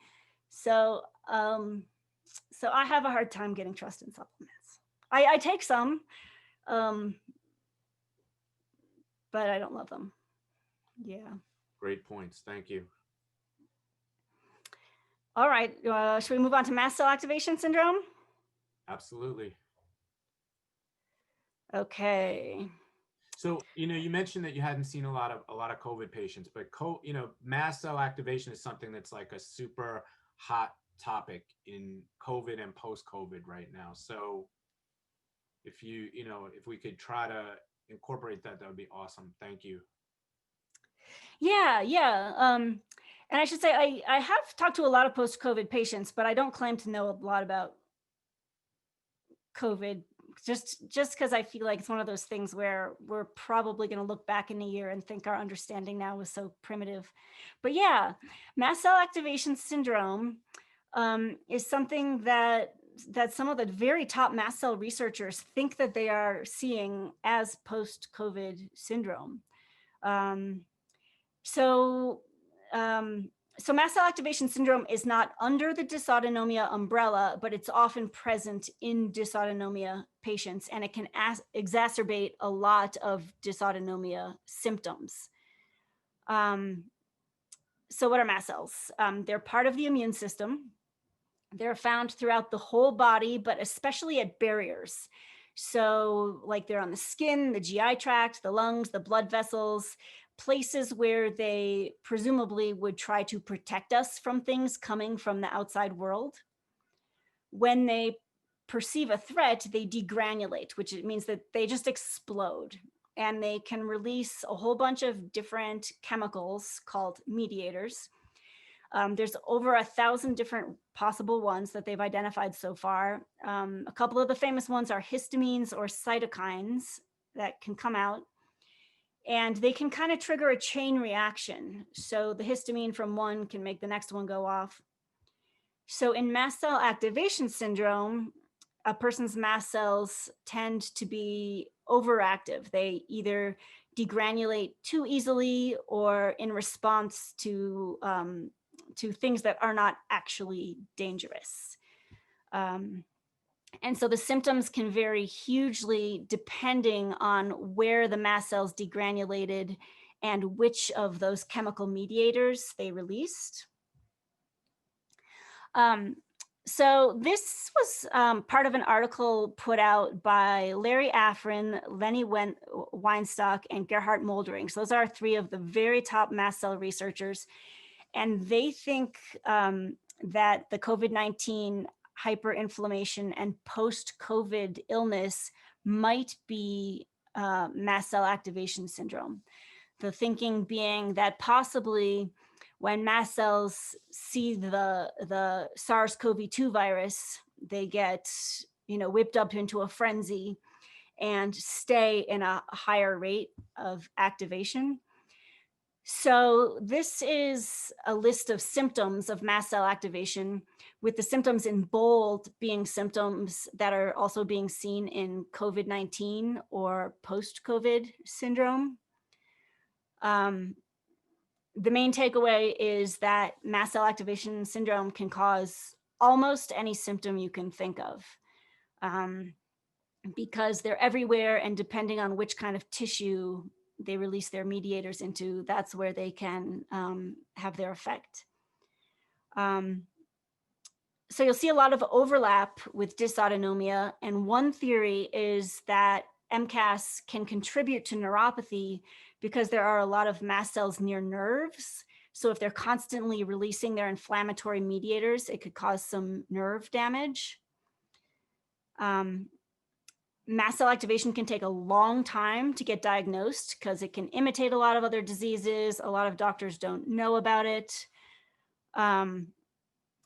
[SPEAKER 2] So, so I have a hard time getting trust in supplements. I take some, but I don't love them. Yeah.
[SPEAKER 1] Great points. Thank you.
[SPEAKER 2] All right. Should we move on to mast cell activation syndrome?
[SPEAKER 1] Absolutely.
[SPEAKER 2] Okay.
[SPEAKER 1] So, you mentioned that you hadn't seen a lot of COVID patients, but mast cell activation is something that's like a super hot topic in COVID and post-COVID right now. So if if we could try to incorporate that, that would be awesome. Thank you.
[SPEAKER 2] Yeah. And I should say, I have talked to a lot of post-COVID patients, but I don't claim to know a lot about COVID, just because I feel like it's one of those things where we're probably going to look back in a year and think our understanding now was so primitive. But yeah, mast cell activation syndrome is something that some of the very top mast cell researchers think that they are seeing as post-COVID syndrome. So mast cell activation syndrome is not under the dysautonomia umbrella, but it's often present in dysautonomia patients, and it can exacerbate a lot of dysautonomia symptoms. So what are mast cells? They're part of the immune system. They're found throughout the whole body, but especially at barriers. So like they're on the skin, the GI tract, the lungs, the blood vessels, places where they presumably would try to protect us from things coming from the outside world. When they perceive a threat, they degranulate, which means that they just explode. And they can release a whole bunch of different chemicals called mediators. There's over 1,000 different possible ones that they've identified so far. A couple of the famous ones are histamines or cytokines that can come out. And they can kind of trigger a chain reaction. So the histamine from one can make the next one go off. So in mast cell activation syndrome, a person's mast cells tend to be overactive. They either degranulate too easily or in response to things that are not actually dangerous. And so the symptoms can vary hugely depending on where the mast cells degranulated and which of those chemical mediators they released. So this was part of an article put out by Larry Afrin, Lenny Weinstock, and Gerhard Moldering. So those are three of the very top mast cell researchers. And they think that the COVID-19 hyperinflammation and post-COVID illness might be mast cell activation syndrome. The thinking being that possibly when mast cells see the SARS-CoV-2 virus, they get, whipped up into a frenzy and stay in a higher rate of activation. So this is a list of symptoms of mast cell activation, with the symptoms in bold being symptoms that are also being seen in COVID-19 or post-COVID syndrome. The main takeaway is that mast cell activation syndrome can cause almost any symptom you can think of, because they're everywhere, and depending on which kind of tissue they release their mediators into, that's where they can have their effect. So you'll see a lot of overlap with dysautonomia, and one theory is that MCAS can contribute to neuropathy because there are a lot of mast cells near nerves. So if they're constantly releasing their inflammatory mediators, it could cause some nerve damage. Mast cell activation can take a long time to get diagnosed because it can imitate a lot of other diseases. A lot of doctors don't know about it.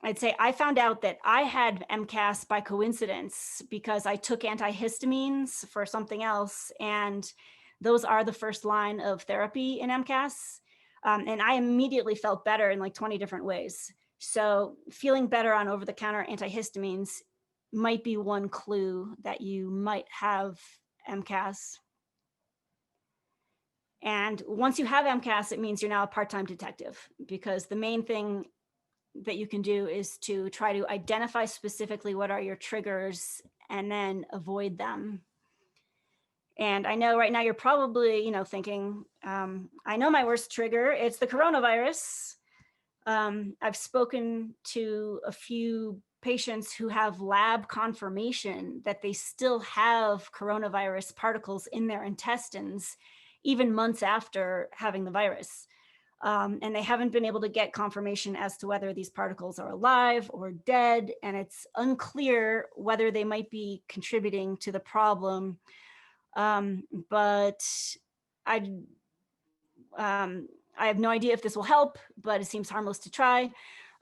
[SPEAKER 2] I'd say I found out that I had MCAS by coincidence because I took antihistamines for something else, and those are the first line of therapy in MCAS. And I immediately felt better in like 20 different ways. So feeling better on over-the-counter antihistamines might be one clue that you might have MCAS. And once you have MCAS, it means you're now a part-time detective, because the main thing that you can do is to try to identify specifically what are your triggers and then avoid them. And I know right now you're probably, thinking, I know my worst trigger, it's the coronavirus. I've spoken to a few patients who have lab confirmation that they still have coronavirus particles in their intestines, even months after having the virus. And they haven't been able to get confirmation as to whether these particles are alive or dead, and it's unclear whether they might be contributing to the problem. But I have no idea if this will help, but it seems harmless to try.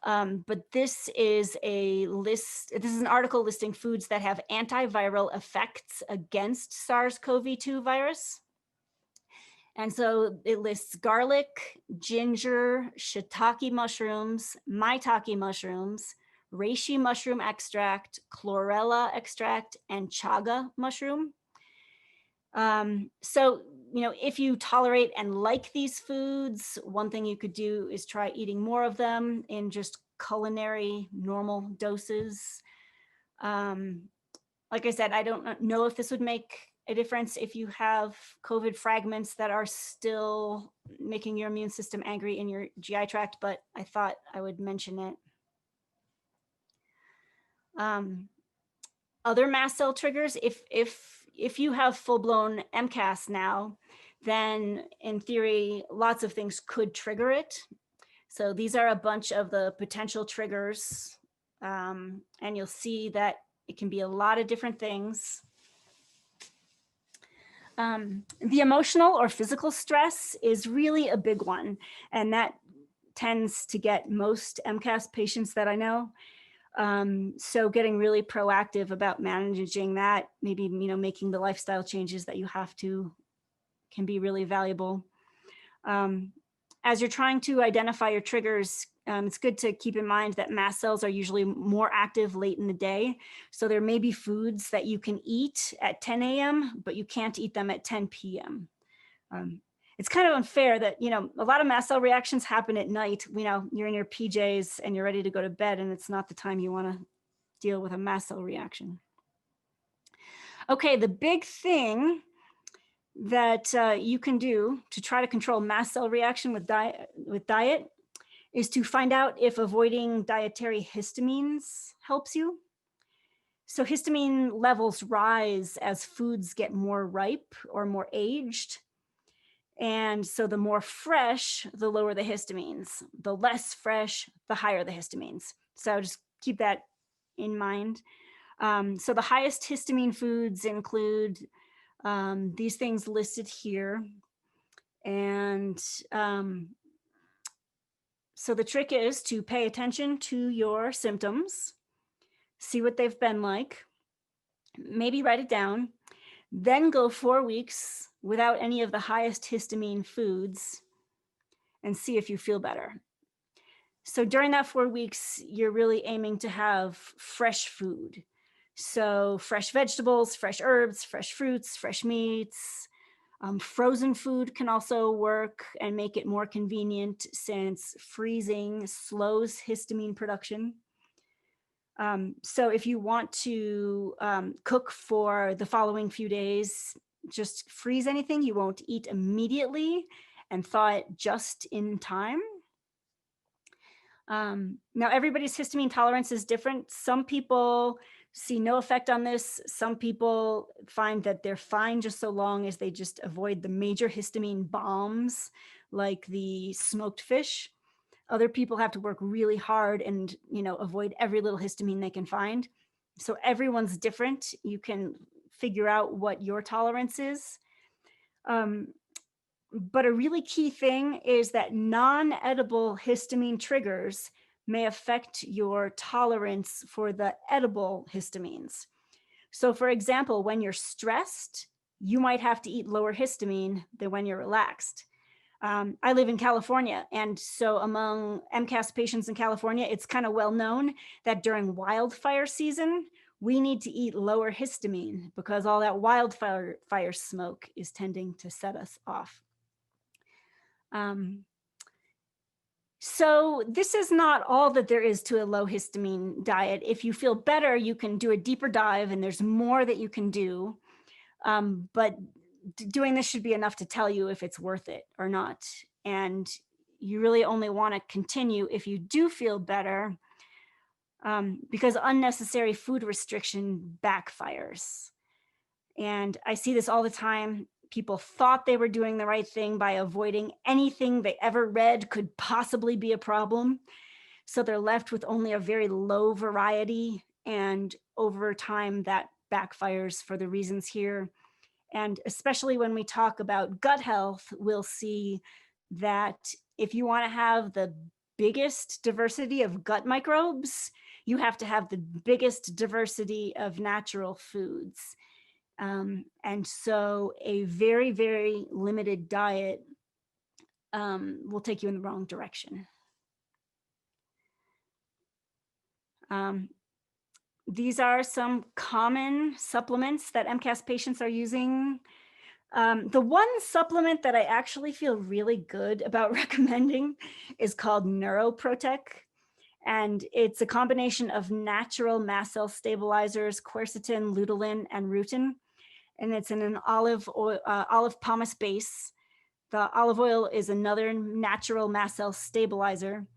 [SPEAKER 2] But this is a list, this is an article listing foods that have antiviral effects against SARS-CoV-2 virus. And so it lists garlic, ginger, shiitake mushrooms, maitake mushrooms, reishi mushroom extract, chlorella extract, and chaga mushroom. So, if you tolerate and like these foods, one thing you could do is try eating more of them in just culinary normal doses. Like I said, I don't know if this would make a difference if you have COVID fragments that are still making your immune system angry in your GI tract, but I thought I would mention it. Other mast cell triggers, if you have full-blown MCAS now, then in theory, lots of things could trigger it. So these are a bunch of the potential triggers, and you'll see that it can be a lot of different things. The emotional or physical stress is really a big one, and that tends to get most MCAS patients that I know. So getting really proactive about managing that, maybe, making the lifestyle changes that you have to, can be really valuable. As you're trying to identify your triggers, it's good to keep in mind that mast cells are usually more active late in the day. So there may be foods that you can eat at 10 a.m., but you can't eat them at 10 p.m. It's kind of unfair that, a lot of mast cell reactions happen at night. You're in your PJs and you're ready to go to bed, and it's not the time you want to deal with a mast cell reaction. Okay, the big thing that you can do to try to control mast cell reaction with diet is to find out if avoiding dietary histamines helps you. So histamine levels rise as foods get more ripe or more aged. And so the more fresh, the lower the histamines. The less fresh, the higher the histamines. So just keep that in mind. So the highest histamine foods include these things listed here. And so the trick is to pay attention to your symptoms, see what they've been like, maybe write it down, then go 4 weeks without any of the highest histamine foods and see if you feel better. So during that 4 weeks, you're really aiming to have fresh food. So fresh vegetables, fresh herbs, fresh fruits, fresh meats. Frozen food can also work and make it more convenient since freezing slows histamine production. So if you want to cook for the following few days, just freeze anything you won't eat immediately and thaw it just in time. Now, everybody's histamine tolerance is different. Some people see no effect on this. Some people find that they're fine just so long as they just avoid the major histamine bombs, like the smoked fish. Other people have to work really hard and, avoid every little histamine they can find. So everyone's different. You can figure out what your tolerance is. But a really key thing is that non-edible histamine triggers may affect your tolerance for the edible histamines. So for example, when you're stressed, you might have to eat lower histamine than when you're relaxed. I live in California, and so among MCAS patients in California, it's kind of well known that during wildfire season, we need to eat lower histamine because all that wildfire smoke is tending to set us off. So this is not all that there is to a low histamine diet. If you feel better, you can do a deeper dive and there's more that you can do. But doing this should be enough to tell you if it's worth it or not. And you really only want to continue if you do feel better, because unnecessary food restriction backfires. And I see this all the time. People thought they were doing the right thing by avoiding anything they ever read could possibly be a problem. So they're left with only a very low variety. And over time, that backfires for the reasons here. And especially when we talk about gut health, we'll see that if you want to have the biggest diversity of gut microbes, you have to have the biggest diversity of natural foods. And so a very, very limited diet will take you in the wrong direction. These are some common supplements that MCAS patients are using. The one supplement that I actually feel really good about recommending is called Neuroprotech. And it's a combination of natural mast cell stabilizers, quercetin, lutein, and rutin. And it's in an olive pomace base. The olive oil is another natural mast cell stabilizer.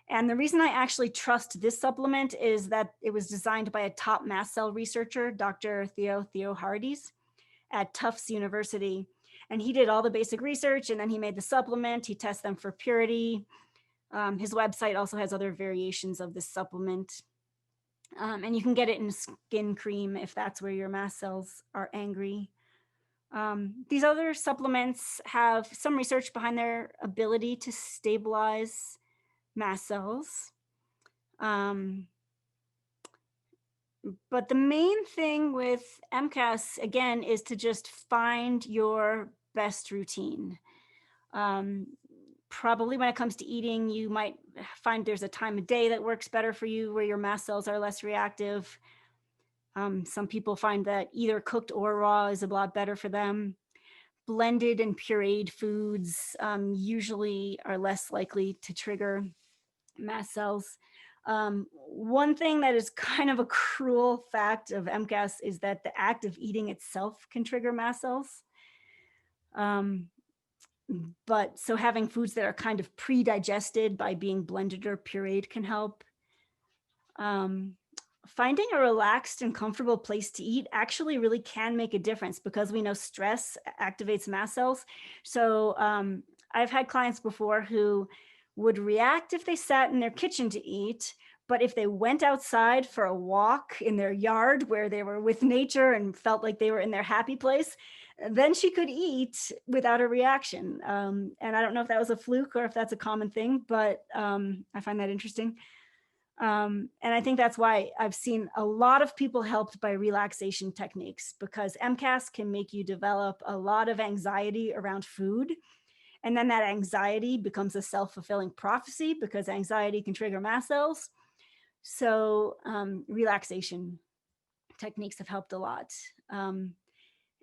[SPEAKER 2] And the reason I actually trust this supplement is that it was designed by a top mast cell researcher, Dr. Theo Hardy's at Tufts University. And he did all the basic research and then he made the supplement. He tests them for purity. His website also has other variations of this supplement. And you can get it in skin cream if that's where your mast cells are angry. These other supplements have some research behind their ability to stabilize mast cells. But the main thing with MCAS, again, is to just find your best routine. Probably when it comes to eating, you might find there's a time of day that works better for you where your mast cells are less reactive. Some people find that either cooked or raw is a lot better for them. Blended and pureed foods usually are less likely to trigger mast cells. One thing that is kind of a cruel fact of MCAS is that the act of eating itself can trigger mast cells. But so having foods that are kind of pre-digested by being blended or pureed can help. Um, Finding a relaxed and comfortable place to eat actually really can make a difference because we know stress activates mast cells. So I've had clients before who would react if they sat in their kitchen to eat, but if they went outside for a walk in their yard where they were with nature and felt like they were in their happy place, then she could eat without a reaction. And I don't know if that was a fluke or if that's a common thing, but I find that interesting. And I think that's why I've seen a lot of people helped by relaxation techniques, because MCAS can make you develop a lot of anxiety around food. And then that anxiety becomes a self-fulfilling prophecy because anxiety can trigger mast cells. So relaxation techniques have helped a lot.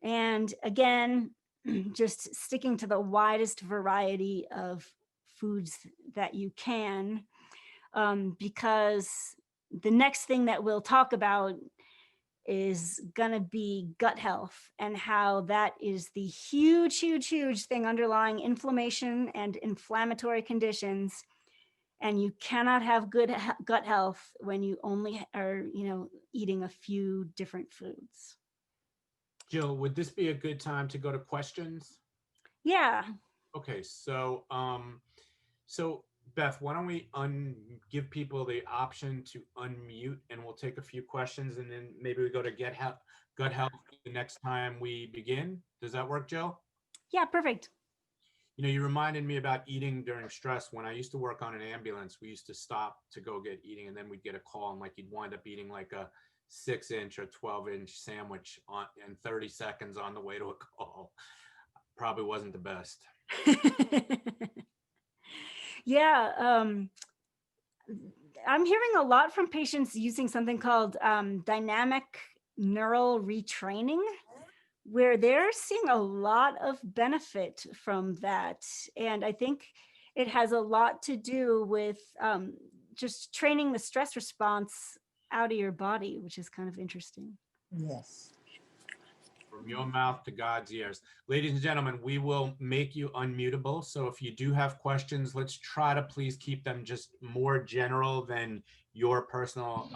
[SPEAKER 2] And again, just sticking to the widest variety of foods that you can, because the next thing that we'll talk about is going to be gut health and how that is the huge, huge, huge thing underlying inflammation and inflammatory conditions. And you cannot have good gut health when you only are, eating a few different foods.
[SPEAKER 1] Jill, would this be a good time to go to questions?
[SPEAKER 2] Yeah.
[SPEAKER 1] Okay, so Beth, why don't we give people the option to unmute, and we'll take a few questions, and then maybe we go to gut health the next time we begin. Does that work, Jill?
[SPEAKER 2] Yeah, perfect.
[SPEAKER 1] You reminded me about eating during stress. When I used to work on an ambulance, we used to stop to go get eating, and then we'd get a call, and like you'd wind up eating like a 6-inch or 12-inch sandwich in 30 seconds on the way to a call. Probably wasn't the best.
[SPEAKER 2] Yeah. I'm hearing a lot from patients using something called dynamic neural retraining, where they're seeing a lot of benefit from that. And I think it has a lot to do with just training the stress response out of your body, which is kind of interesting.
[SPEAKER 3] Yes.
[SPEAKER 1] From your mouth to God's ears. Ladies and gentlemen, we will make you unmutable. So if you do have questions, let's try to please keep them just more general than your personal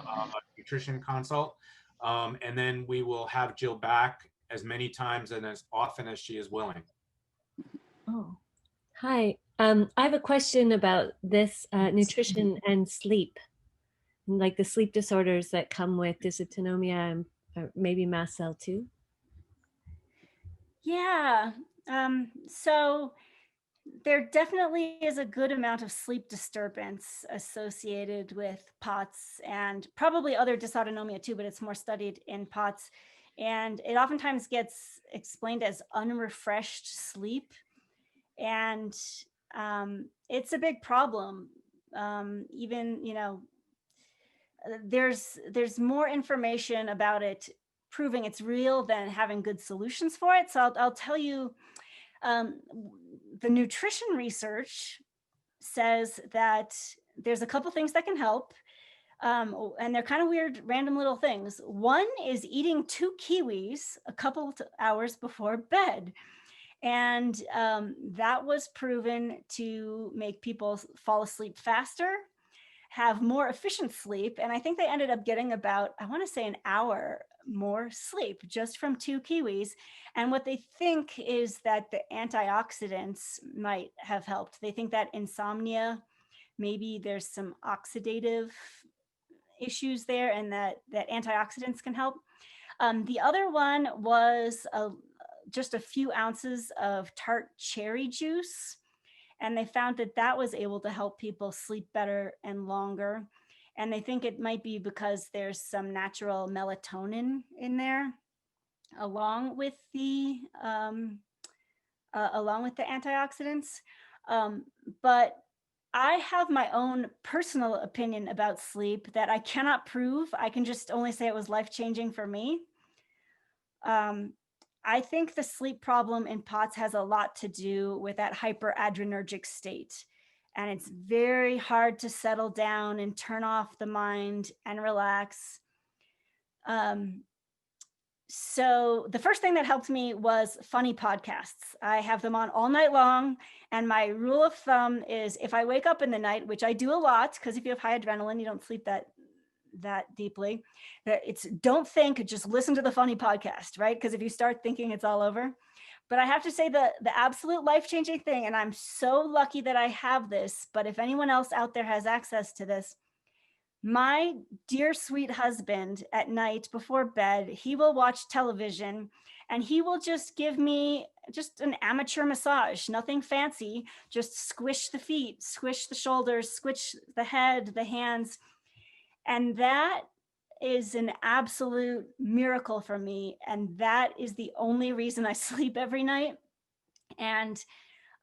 [SPEAKER 1] nutrition consult. And then we will have Jill back as many times and as often as she is willing.
[SPEAKER 4] Oh, hi. I have a question about this nutrition and sleep, like the sleep disorders that come with dysautonomia and maybe mast cell too.
[SPEAKER 2] Yeah. So there definitely is a good amount of sleep disturbance associated with POTS and probably other dysautonomia too, but it's more studied in POTS. And it oftentimes gets explained as unrefreshed sleep. And it's a big problem. Even, there's more information about it proving it's real than having good solutions for it. So I'll tell you, the nutrition research says that there's a couple things that can help. And they're kind of weird, random little things. One is eating 2 kiwis a couple of hours before bed. And that was proven to make people fall asleep faster, have more efficient sleep. And I think they ended up getting about, I want to say, an hour more sleep just from 2 kiwis. And what they think is that the antioxidants might have helped. They think that insomnia, maybe there's some oxidative issues there, and that antioxidants can help. The other one was just a few ounces of tart cherry juice. And they found that that was able to help people sleep better and longer. And they think it might be because there's some natural melatonin in there, along with the antioxidants. But I have my own personal opinion about sleep that I cannot prove. I can just only say it was life-changing for me. I think the sleep problem in POTS has a lot to do with that hyperadrenergic state. And it's very hard to settle down and turn off the mind and relax. So the first thing that helped me was funny podcasts. I have them on all night long. And my rule of thumb is if I wake up in the night, which I do a lot, because if you have high adrenaline, you don't sleep that deeply, that it's don't think, just listen to the funny podcast, right? Because if you start thinking, it's all over. But I have to say the absolute life-changing thing, and I'm so lucky that I have this, but if anyone else out there has access to this, my dear sweet husband at night before bed, he will watch television and he will just give me just an amateur massage, nothing fancy, just squish the feet, squish the shoulders, squish the head, the hands. And that is an absolute miracle for me. And that is the only reason I sleep every night. And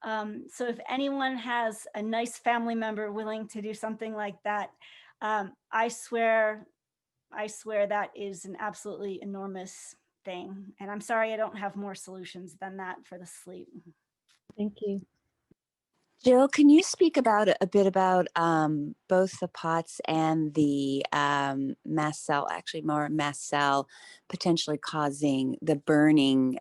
[SPEAKER 2] so if anyone has a nice family member willing to do something like that, I swear that is an absolutely enormous thing. And I'm sorry I don't have more solutions than that for the sleep.
[SPEAKER 4] Thank you.
[SPEAKER 3] Jill, can you speak about a bit about both the POTS and the mast cell, actually more mast cell, potentially causing the burning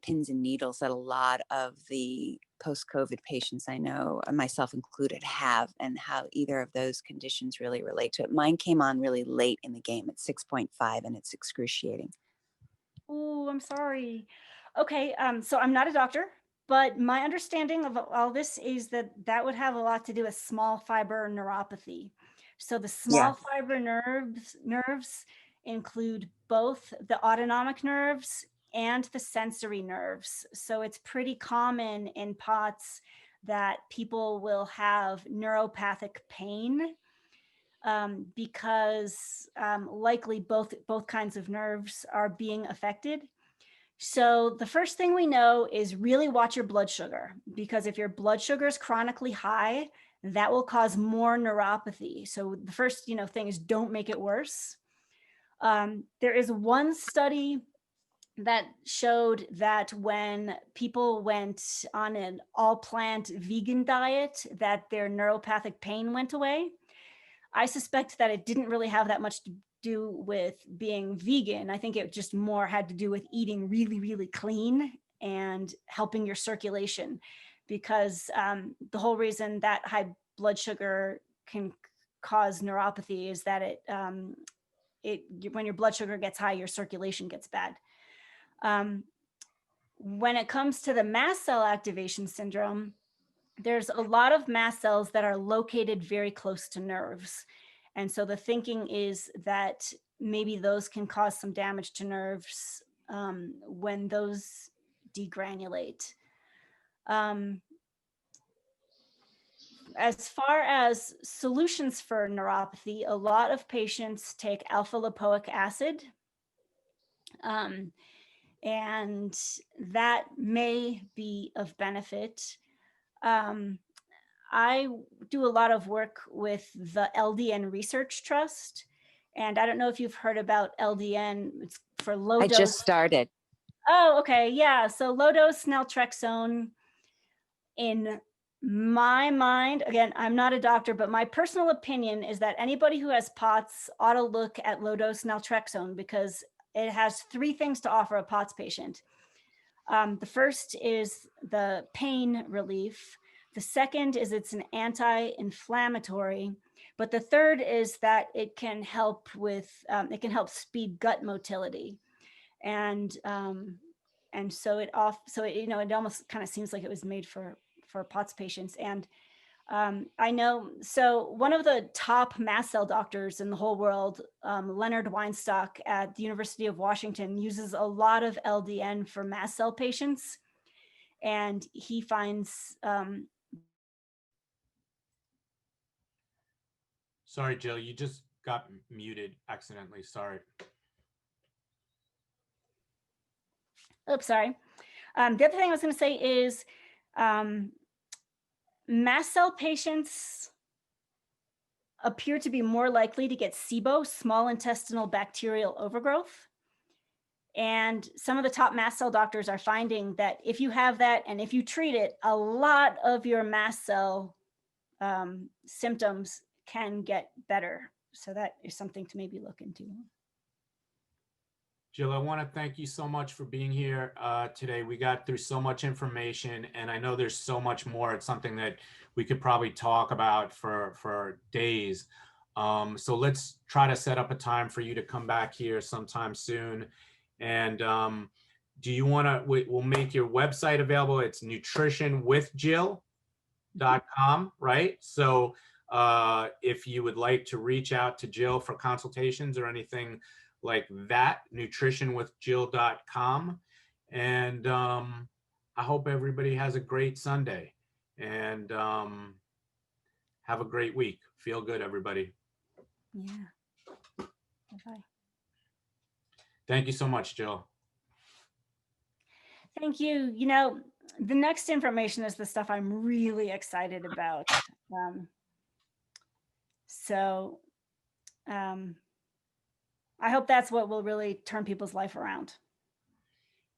[SPEAKER 3] pins and needles that a lot of the post-COVID patients I know, myself included, have, and how either of those conditions really relate to it? Mine came on really late in the game at 6.5, and it's excruciating.
[SPEAKER 2] Oh, I'm sorry. Okay, so I'm not a doctor, but my understanding of all this is that that would have a lot to do with small fiber neuropathy. So the small fiber nerves include both the autonomic nerves and the sensory nerves. So it's pretty common in POTS that people will have neuropathic pain because likely both kinds of nerves are being affected. So the first thing we know is really watch your blood sugar, because if your blood sugar is chronically high, that will cause more neuropathy. So the first thing is don't make it worse. There is one study that showed that when people went on an all-plant vegan diet, that their neuropathic pain went away. I suspect that it didn't really have that much to do with being vegan. I think it just more had to do with eating really, really clean and helping your circulation, because the whole reason that high blood sugar can cause neuropathy is that when your blood sugar gets high, your circulation gets bad. When it comes to the mast cell activation syndrome, there's a lot of mast cells that are located very close to nerves. And so the thinking is that maybe those can cause some damage to nerves when those degranulate. As far as solutions for neuropathy, a lot of patients take alpha lipoic acid. And that may be of benefit. I do a lot of work with the LDN Research Trust. And I don't know if you've heard about LDN. It's for low dose.
[SPEAKER 3] I just started.
[SPEAKER 2] Oh, okay. Yeah. So low dose naltrexone, in my mind, again, I'm not a doctor, but my personal opinion is that anybody who has POTS ought to look at low dose naltrexone, because it has three things to offer a POTS patient. The first is the pain relief. The second is it's an anti-inflammatory, but the third is that it can help with, it can help speed gut motility. And so it almost kind of seems like it was made for POTS patients. And I know, so one of the top mast cell doctors in the whole world, Leonard Weinstock at the University of Washington, uses a lot of LDN for mast cell patients. And he finds...
[SPEAKER 1] Sorry, Jill, you just got muted accidentally. Sorry.
[SPEAKER 2] Oops, sorry. The other thing I was going to say is mast cell patients appear to be more likely to get SIBO, small intestinal bacterial overgrowth. And some of the top mast cell doctors are finding that if you have that and if you treat it, a lot of your mast cell symptoms can get better. So that is something to maybe look into.
[SPEAKER 1] Jill, I want to thank you so much for being here today. We got through so much information, and I know there's so much more. It's something that we could probably talk about for days. So let's try to set up a time for you to come back here sometime soon. And do you want to, we'll make your website available. It's nutritionwithjill.com, right? So if you would like to reach out to Jill for consultations or anything like that, nutritionwithjill.com. And I hope everybody has a great Sunday and have a great week. Feel good, everybody.
[SPEAKER 2] Yeah. Bye-bye.
[SPEAKER 1] Thank you so much, Jill.
[SPEAKER 2] Thank you. You know, the next information is the stuff I'm really excited about. I hope that's what will really turn people's life around.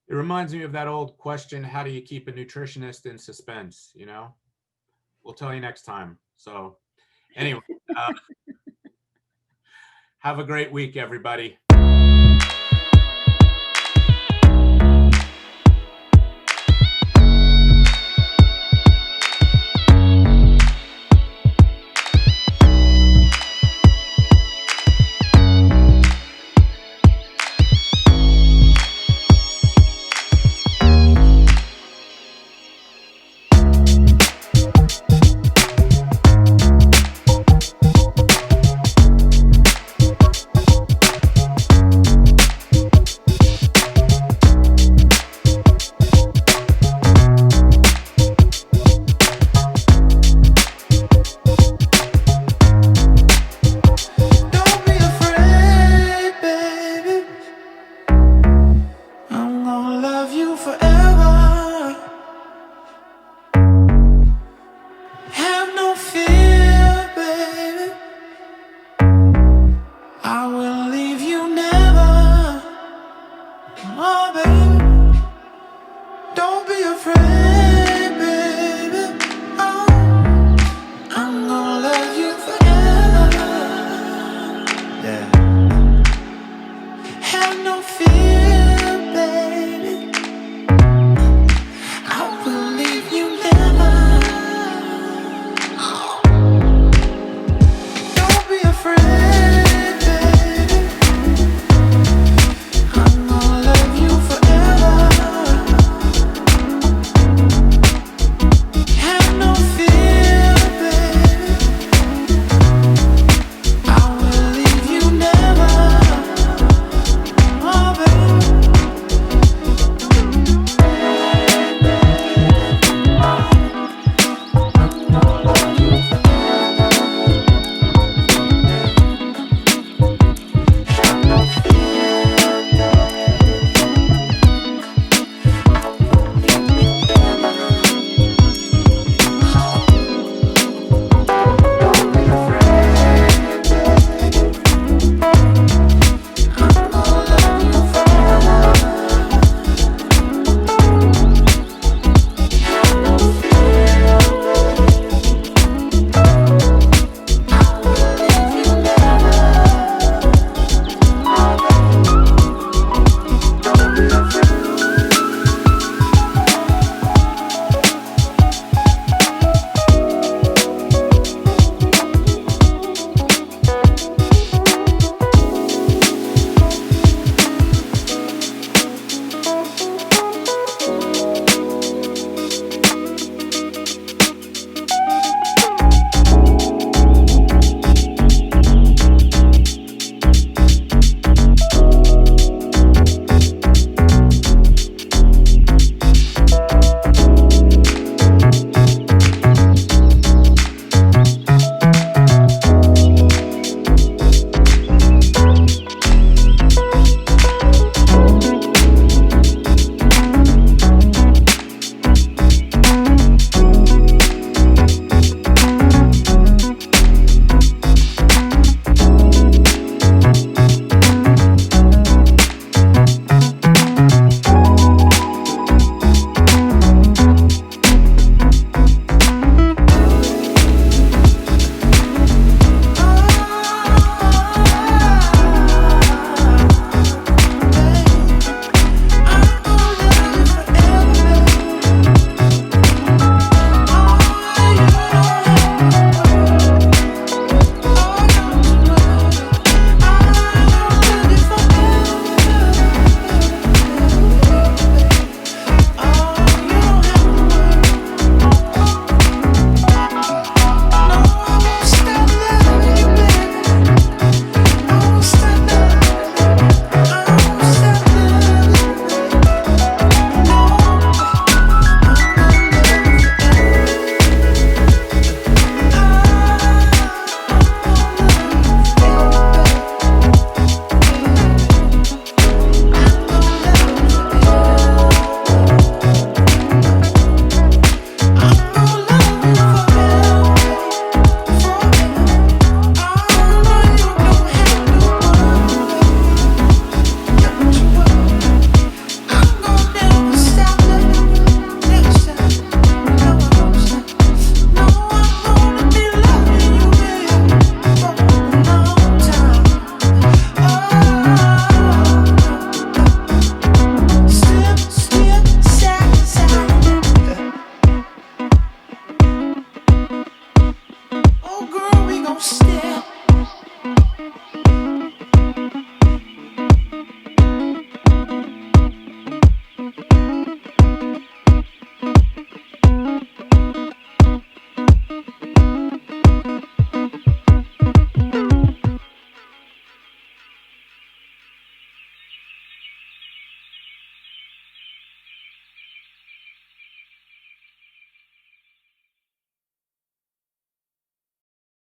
[SPEAKER 1] It reminds me of that old question, how do you keep a nutritionist in suspense, you know? We'll tell you next time. So anyway, have a great week, everybody.
[SPEAKER 5] I